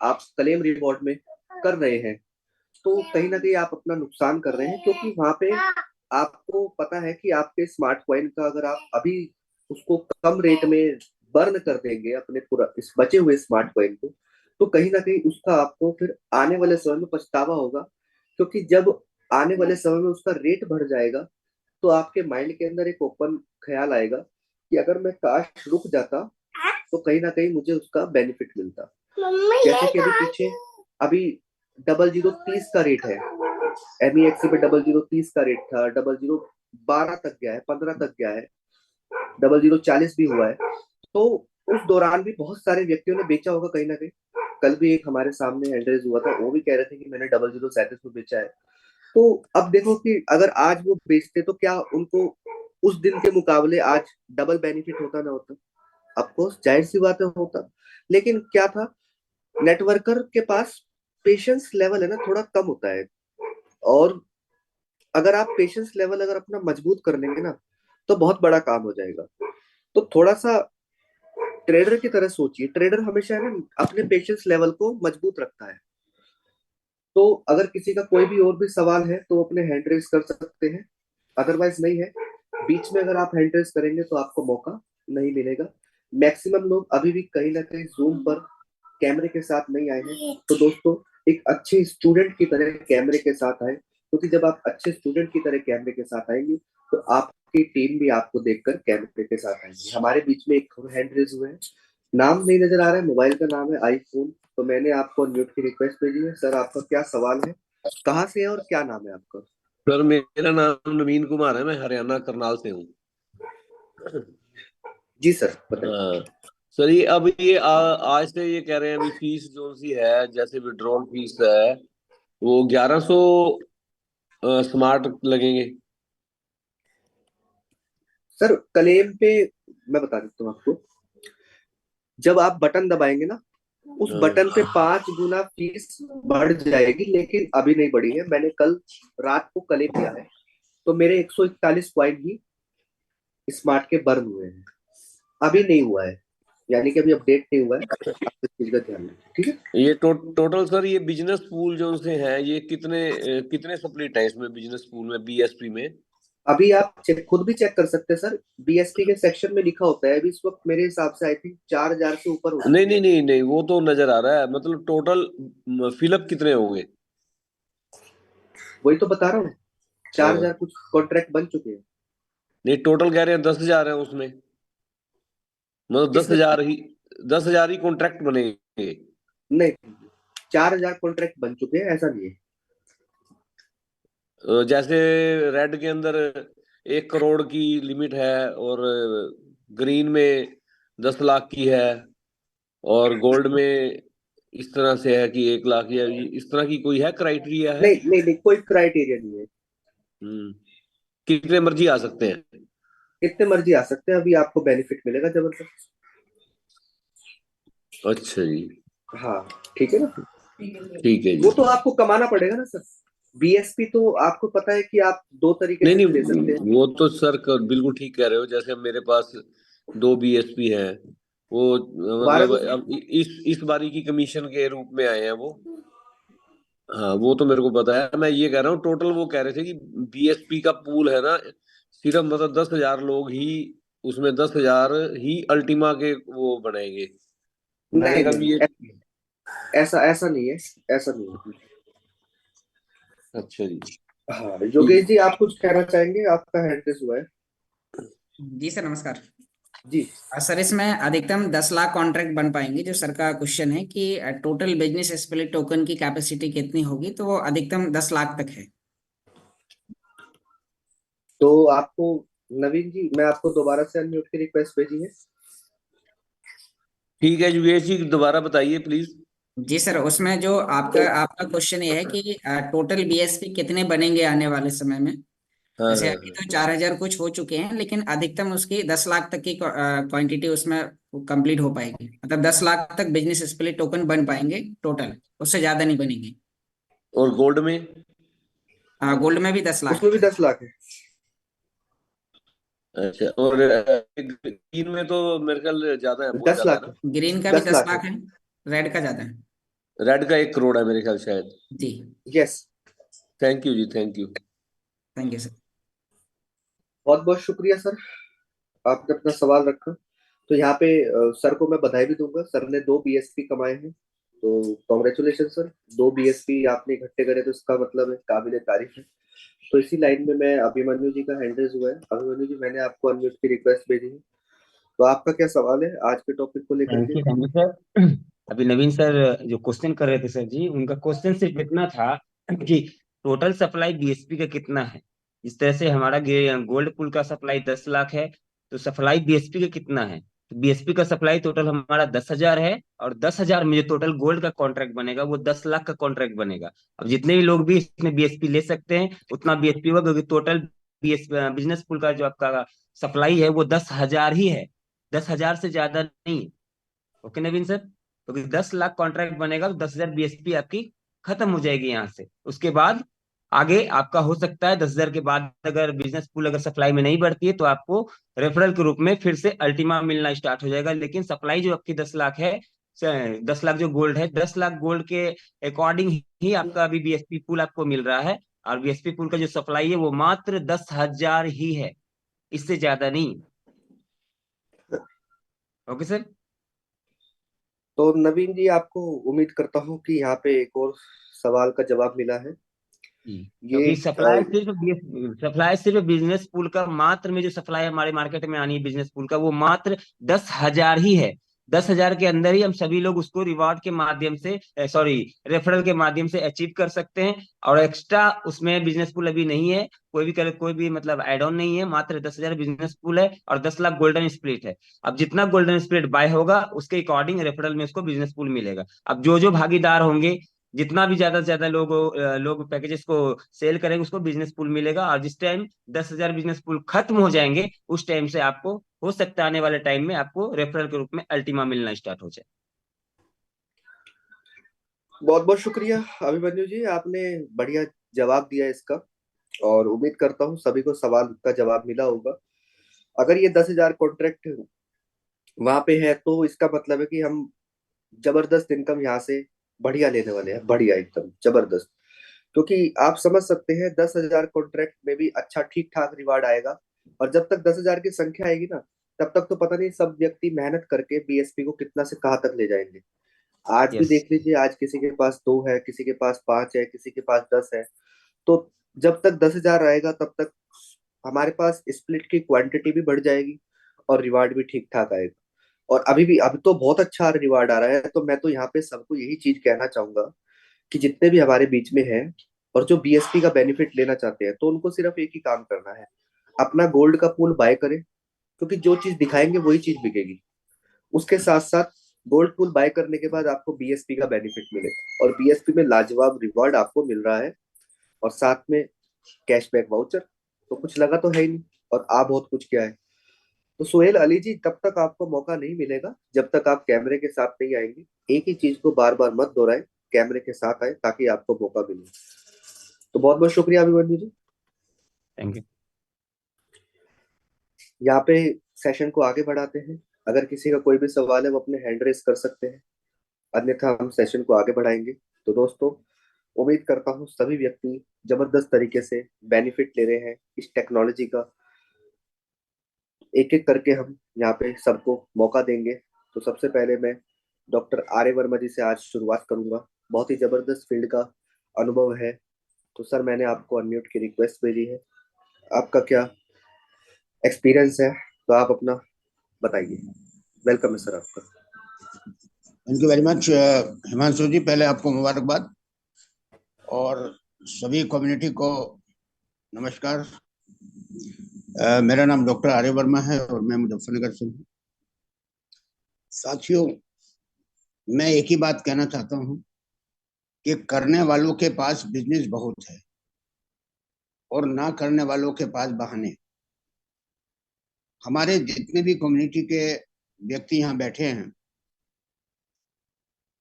आप क्लेम रिवॉर्ड में कर रहे हैं, तो कहीं ना कहीं आप अपना नुकसान कर रहे हैं, क्योंकि वहां पे आपको पता है कि आपके स्मार्ट कॉइन का अगर आप अभी उसको कम रेट में बर्न कर देंगे अपने पूरा इस बचे हुए स्मार्ट कॉइन को, तो कहीं ना कहीं उसका आपको फिर आने वाले समय में पछतावा होगा। क्योंकि जब आने वाले समय में उसका रेट बढ़ जाएगा, तो आपके माइंड के अंदर एक ओपन ख्याल आएगा कि अगर मैं काश रुक जाता तो कहीं ना कहीं मुझे उसका बेनिफिट मिलता। जैसे कि अभी 0030 का रेट है, MEXC पे 0030 का रेट था, 0012 तक गया है, 15 तक गया है, 0040 भी हुआ है। तो उस दौरान भी बहुत सारे व्यक्तियों ने बेचा होगा कहीं ना कहीं। कल भी एक हमारे सामने हैंडरेज हुआ था, वो भी कह रहे थे कि मैंने 0037 में बेचा है। तो अब देखो कि अगर आज वो बेचते तो क्या उनको उस दिन के मुकाबले आज डबल बेनिफिट होता ना होता? ऑफकोर्स, जाहिर सी बात है होता। लेकिन क्या था, नेटवर्कर के पास पेशेंस लेवल है ना, थोड़ा कम होता है। और अगर आप पेशेंस लेवल अगर अपना मजबूत कर लेंगे ना, तो बहुत बड़ा काम हो जाएगा। तो थोड़ा सा ट्रेडर की तरह सोचिए। ट्रेडर हमेशा है ना अपने पेशेंस लेवल को मजबूत रखता है। तो अगर किसी का कोई भी और भी सवाल है तो अपने हैंड रेस कर सकते हैं, अदरवाइज नहीं है। बीच में अगर आप हैंड रेस करेंगे तो आपको मौका नहीं मिलेगा। मैक्सिमम लोग अभी भी कहीं ना कहीं जूम पर कैमरे के साथ नहीं आए हैं। तो दोस्तों, एक अच्छे स्टूडेंट की तरह कैमरे के साथ आए, क्योंकि जब आप अच्छे स्टूडेंट की तरह कैमरे के साथ आएंगे तो आपकी टीम भी आपको देखकर कैमरे के साथ आएंगे। हमारे बीच में एक हैंड रेज हुए हैं, नाम नहीं नजर आ रहा है, मोबाइल का नाम है आईफोन। तो मैंने आपको म्यूट की रिक्वेस्ट भेजी है। सर, आपका क्या सवाल है, कहाँ से है और क्या नाम है आपका? सर, मेरा नाम नवीन कुमार है, मैं हरियाणा करनाल से हूँ। जी सर, बताइए। सर, ये अब ये आज से ये कह रहे हैं अभी फीस जो सी है, जैसे विड्रॉल फीस है वो 1100 स्मार्ट लगेंगे। सर, क्लेम पे मैं बता देता हूँ आपको। जब आप बटन दबाएंगे ना, उस बटन पे 5 गुना फीस बढ़ जाएगी, लेकिन अभी नहीं बढ़ी है। मैंने कल रात को क्लेम किया है, तो मेरे 141 पॉइंट ही स्मार्ट के बर्न हुए हैं, अभी नहीं हुआ है। यानी कि अभी अपडेट नहीं हुआ है। आप इस चीज का ध्यान रखें, ठीक है। ये टोटल सर, ये बिजनेस पूल जो से है, ये कितने कितने स्प्लिट है इसमें, बिजनेस पूल में, BSP में? अभी आप खुद भी चेक कर सकते हैं सर, BSP के सेक्शन में लिखा होता है। अभी इस वक्त मेरे हिसाब से आई थिंक 4000 से ऊपर हो नहीं चुके नहीं हैं। नहीं नहीं, वो तो नजर आ रहा है, मतलब टोटल फिलअप कितने होंगे? वही तो बता रहा हूँ, 4000 कुछ कॉन्ट्रैक्ट बन चुके हैं। नहीं, टोटल कह रहे हैं 10,000 है उसमें, मतलब दस किसने? हजार ही 10,000 ही कॉन्ट्रैक्ट बनेंगे। नहीं, 4000 कॉन्ट्रैक्ट बन चुके हैं, ऐसा नहीं है। जैसे रेड के अंदर 1 करोड़ की लिमिट है, और ग्रीन में 10 लाख की है, और गोल्ड में इस तरह से है कि 1 लाख, या इस तरह की कोई है, क्राइटेरिया है? नहीं नहीं नहीं, कोई क्राइटेरिया नहीं है। हम्म। कितने मर्जी आ सकते हैं? कितने मर्जी आ सकते हैं, अभी आपको बेनिफिट मिलेगा जबरदस्त। अच्छा जी। हाँ, ठीक है ना। ठीक है वो जी। तो आपको कमाना पड़ेगा ना सर। बीएसपी तो आपको पता है कि आप दो तरीके नहीं से भी ले नहीं, सकते हैं। वो तो सर बिल्कुल ठीक कह रहे हो। जैसे मेरे पास 2 BSP हैं, वो दोबारा मतलब बोलिए। अब इस बारी की कमीशन के रूप में आए हैं वो। हाँ, वो तो मेरे को पता है। मैं ये कह रहा हूँ, टोटल वो कह रहे थे कि BSP का पूल है ना, सिर्फ मतलब 10,000 लोग ही, उसमें 10,000 ही अल्टीमा के वो बनेंगे। मैंने नहीं कहा नहीं, भी ये। ऐसा ऐसा नहीं है। ऐसा नहीं है। अच्छा जी। हाँ योगेश जी, आप कुछ कहना चाहेंगे? आपका हैंड रेस हुआ है। जी सर, नमस्कार। जी। सर, इसमें अधिकतम 10 लाख कॉन्ट्रैक्ट बन पाएंगे। जो सर का क्वेश्चन है कि टोटल बिजनेस स्प्लिट टोकन की कैपेसिटी कितनी होगी, तो वो अधिकतम 10 लाख तक है। तो आपको, नवीन जी, मैं आपको दोबारा से अनम्यूट की रिक्वेस्ट भेजी है। ठीक है योगेश जी, दोबारा बताइए प्लीज। जी सर, उसमें जो आपका आपका क्वेश्चन ये है कि टोटल बीएसपी कितने बनेंगे आने वाले समय में। हाँ जैसे हाँ अभी हाँ। तो 4,000 कुछ हो चुके हैं, लेकिन अधिकतम उसकी 10 लाख तक की क्वांटिटी उसमें कंप्लीट हो पाएगी। मतलब 10 लाख तक बिजनेस स्प्लिट टोकन बन पाएंगे टोटल, उससे ज्यादा नहीं बनेंगे। और गोल्ड में? गोल्ड में भी 10 लाख उसमें भी 10 लाख है। अच्छा, और ग्रीन में तो मेरे ख्याल ज्यादा है, बहुत दस ज्यादा है लाख ना? है। है। ग्रीन का भी दस दस लाख है। लाख है। रेड का ज्यादा है। रेड का 1 करोड़ है मेरे ख्याल, शायद। जी। यस। थैंक यू जी, thank you. Thank you sir. बहुत बहुत शुक्रिया सर, आपने अपना सवाल रखा। तो यहाँ पे सर को मैं बधाई भी दूंगा, सर ने 2 बीएसपी कमाए हैं। तो कॉन्ग्रेचुलेशन सर। 2 बीएसपी आपने इकट्ठे करे तो इसका मतलब है काबिले तारीफ है। तो इसी लाइन में मैं, अभिमन्यु जी का हैंड रेज हुआ है। अभिमन्यु जी, मैंने आपको अनम्यूट की रिक्वेस्ट भेजी है। तो आपका क्या सवाल है आज के टॉपिक को लेकर के? Thank you sir. अभी नवीन सर जो क्वेश्चन कर रहे थे सर जी, उनका क्वेश्चन सिर्फ इतना था कि टोटल सप्लाई बीएसपी का कितना है। इस तरह से हमारा गोल्ड पुल का सप्लाई 10 लाख है, तो सप्लाई बीएसपी का कितना है। तो बीएसपी का सप्लाई टोटल हमारा 10,000 है, और 10,000 में जो टोटल गोल्ड का कॉन्ट्रैक्ट बनेगा वो 10 लाख का कॉन्ट्रैक्ट बनेगा। अब जितने भी लोग भी इसमें बीएसपी ले सकते हैं उतना बीएसपी होगा, क्योंकि टोटल बिजनेस पुल का जो आपका सप्लाई है वो 10,000 ही है, 10,000 से ज्यादा नहीं है। ओके नवीन सर, क्योंकि 10 लाख कॉन्ट्रैक्ट बनेगा तो 10,000 बीएसपी आपकी खत्म हो जाएगी यहाँ से। उसके बाद आगे आपका हो सकता है 10,000 के बाद अगर बिजनेस पूल अगर सप्लाई में नहीं बढ़ती है तो आपको रेफरल के रूप में फिर से अल्टीमा मिलना स्टार्ट हो जाएगा। लेकिन सप्लाई जो आपकी 10 लाख है, 10 लाख जो गोल्ड है, 10 लाख गोल्ड के अकॉर्डिंग ही आपका अभी बीएसपी पूल आपको मिल रहा है। और बीएसपी पूल का जो सप्लाई है वो मात्र 10,000 ही है, इससे ज्यादा नहीं। Okay sir. तो नवीन जी, आपको उम्मीद करता हूँ कि यहाँ पे एक और सवाल का जवाब मिला है। जी। ये क्योंकि सप्लाई सिर्फ बिजनेस पूल का, मात्र में जो सप्लाई हमारे मार्केट में आनी है बिजनेस पूल का, वो मात्र 10,000 ही है। 10,000 के अंदर ही हम सभी लोग उसको रिवार्ड के माध्यम से, सॉरी, रेफरल के माध्यम से अचीव कर सकते हैं। और एक्स्ट्रा उसमें बिजनेस पूल अभी नहीं है, कोई भी मतलब एड ऑन नहीं है। मात्र 10,000 बिजनेस पूल है और 10 लाख गोल्डन स्प्लिट है। अब जितना गोल्डन स्प्लिट बाय होगा उसके अकॉर्डिंग रेफरल में उसको बिजनेस पूल मिलेगा। अब जो जो भागीदार होंगे, जितना भी ज्यादा से ज्यादा लोग पैकेजेस को सेल करेंगे उसको बिजनेस पूल मिलेगा। और जिस टाइम 10,000 बिजनेस पूल खत्म हो जाएंगे उस टाइम से आपको हो सकता है आने वाले टाइम में आपको रेफरल के रूप में अल्टीमा मिलना स्टार्ट हो जाए। बहुत बहुत शुक्रिया अभिमन्यु जी, आपने बढ़िया जवाब दिया इसका। और उम्मीद करता हूँ सभी को सवाल का जवाब मिला होगा। अगर ये 10,000 कॉन्ट्रैक्ट वहां पे है तो इसका मतलब है कि हम जबरदस्त इनकम यहाँ से बढ़िया लेने वाले हैं, बढ़िया एकदम जबरदस्त। क्योंकि आप समझ सकते हैं 10,000 कॉन्ट्रैक्ट में भी अच्छा ठीक ठाक रिवार्ड आएगा। और जब तक 10,000 की संख्या आएगी ना, तब तक तो पता नहीं सब व्यक्ति मेहनत करके बीएसपी को कितना से कहाँ तक ले जाएंगे। आज भी यस। देख लीजिए, आज किसी के पास 2 है, किसी के पास 5 है, किसी के पास 10 है। तो जब तक 10,000 आएगा तब तक हमारे पास स्प्लिट की क्वांटिटी भी बढ़ जाएगी और रिवार्ड भी ठीक ठाक आएगा। और अभी तो बहुत अच्छा रिवार्ड आ रहा है। तो मैं तो यहाँ पे सबको यही चीज कहना चाहूंगा कि जितने भी हमारे बीच में हैं और जो बीएसपी का बेनिफिट लेना चाहते हैं, तो उनको सिर्फ एक ही काम करना है। अपना गोल्ड का पूल बाय करें, क्योंकि जो चीज दिखाएंगे वही चीज बिकेगी। उसके साथ साथ गोल्ड पूल बाय करने के बाद आपको बीएसपी का बेनिफिट मिलेगा, और बीएसपी में लाजवाब रिवॉर्ड आपको मिल रहा है, और साथ में कैशबैक वाउचर। तो कुछ लगा तो है ही नहीं, और आ बहुत कुछ क्या है। तो सोहेल अली जी, तब तक आपको मौका नहीं मिलेगा जब तक आप कैमरे के साथ नहीं आएंगे। एक ही चीज को बार बार मत दोहराएं, कैमरे के साथ आए ताकि आपको मौका मिले। तो बहुत बहुत शुक्रिया अभिमन्यु जी। Thank you. यहाँ पे सेशन को आगे बढ़ाते हैं। अगर किसी का कोई भी सवाल है वो अपने हैंड रेस कर सकते हैं, अन्यथा हम सेशन को आगे बढ़ाएंगे। तो दोस्तों, उम्मीद करता हूँ सभी व्यक्ति जबरदस्त तरीके से बेनिफिट ले रहे हैं इस टेक्नोलॉजी का। एक एक करके हम यहाँ पे सबको मौका देंगे। तो सबसे पहले मैं डॉक्टर आर्य वर्मा जी से आज शुरुआत करूंगा। बहुत ही जबरदस्त फील्ड का अनुभव है। तो सर, मैंने आपको अनम्यूट की रिक्वेस्ट भेजी है, आपका क्या एक्सपीरियंस है, तो आप अपना बताइए। वेलकम है सर आपका। Thank you very much Himanshu ji, पहले आपको मुबारकबाद और सभी कम्युनिटी को नमस्कार। मेरा नाम डॉक्टर आर्य वर्मा है और मैं मुजफ्फरनगर से हूँ। साथियों, मैं एक ही बात कहना चाहता हूँ कि करने वालों के पास बिजनेस बहुत है और ना करने वालों के पास बहाने। हमारे जितने भी कम्युनिटी के व्यक्ति यहाँ बैठे हैं,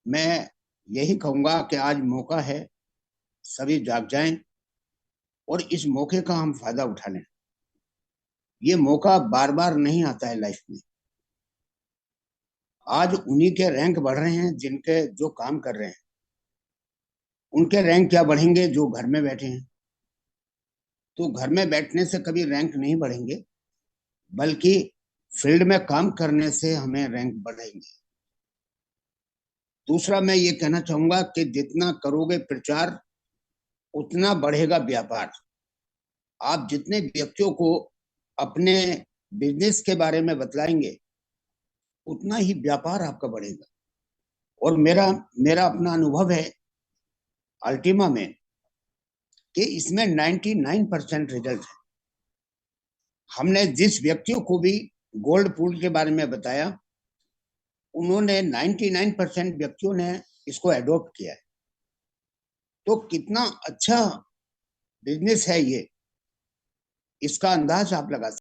मैं यही कहूंगा कि आज मौका है, सभी जाग जाएं और इस मौके का हम फायदा उठा लें। ये मौका बार बार नहीं आता है लाइफ में। आज उन्हीं के रैंक बढ़ रहे हैं जिनके जो काम कर रहे हैं। उनके रैंक क्या बढ़ेंगे जो घर में बैठे हैं। तो घर में बैठने से कभी रैंक नहीं बढ़ेंगे, बल्कि फील्ड में काम करने से हमें रैंक बढ़ेंगे। दूसरा, मैं ये कहना चाहूंगा कि जितना करोगे प्रचार उतना बढ़ेगा व्यापार। आप जितने व्यक्तियों को अपने बिजनेस के बारे में बतलाएंगे उतना ही व्यापार आपका बढ़ेगा। और मेरा मेरा अपना अनुभव है अल्टीमा में कि इसमें 99% रिजल्ट है। हमने जिस व्यक्तियों को भी गोल्ड पूल के बारे में बताया, उन्होंने 99% व्यक्तियों ने इसको एडॉप्ट किया है। तो कितना अच्छा बिजनेस है ये, इसका अंदाज आप लगा सकते हैं।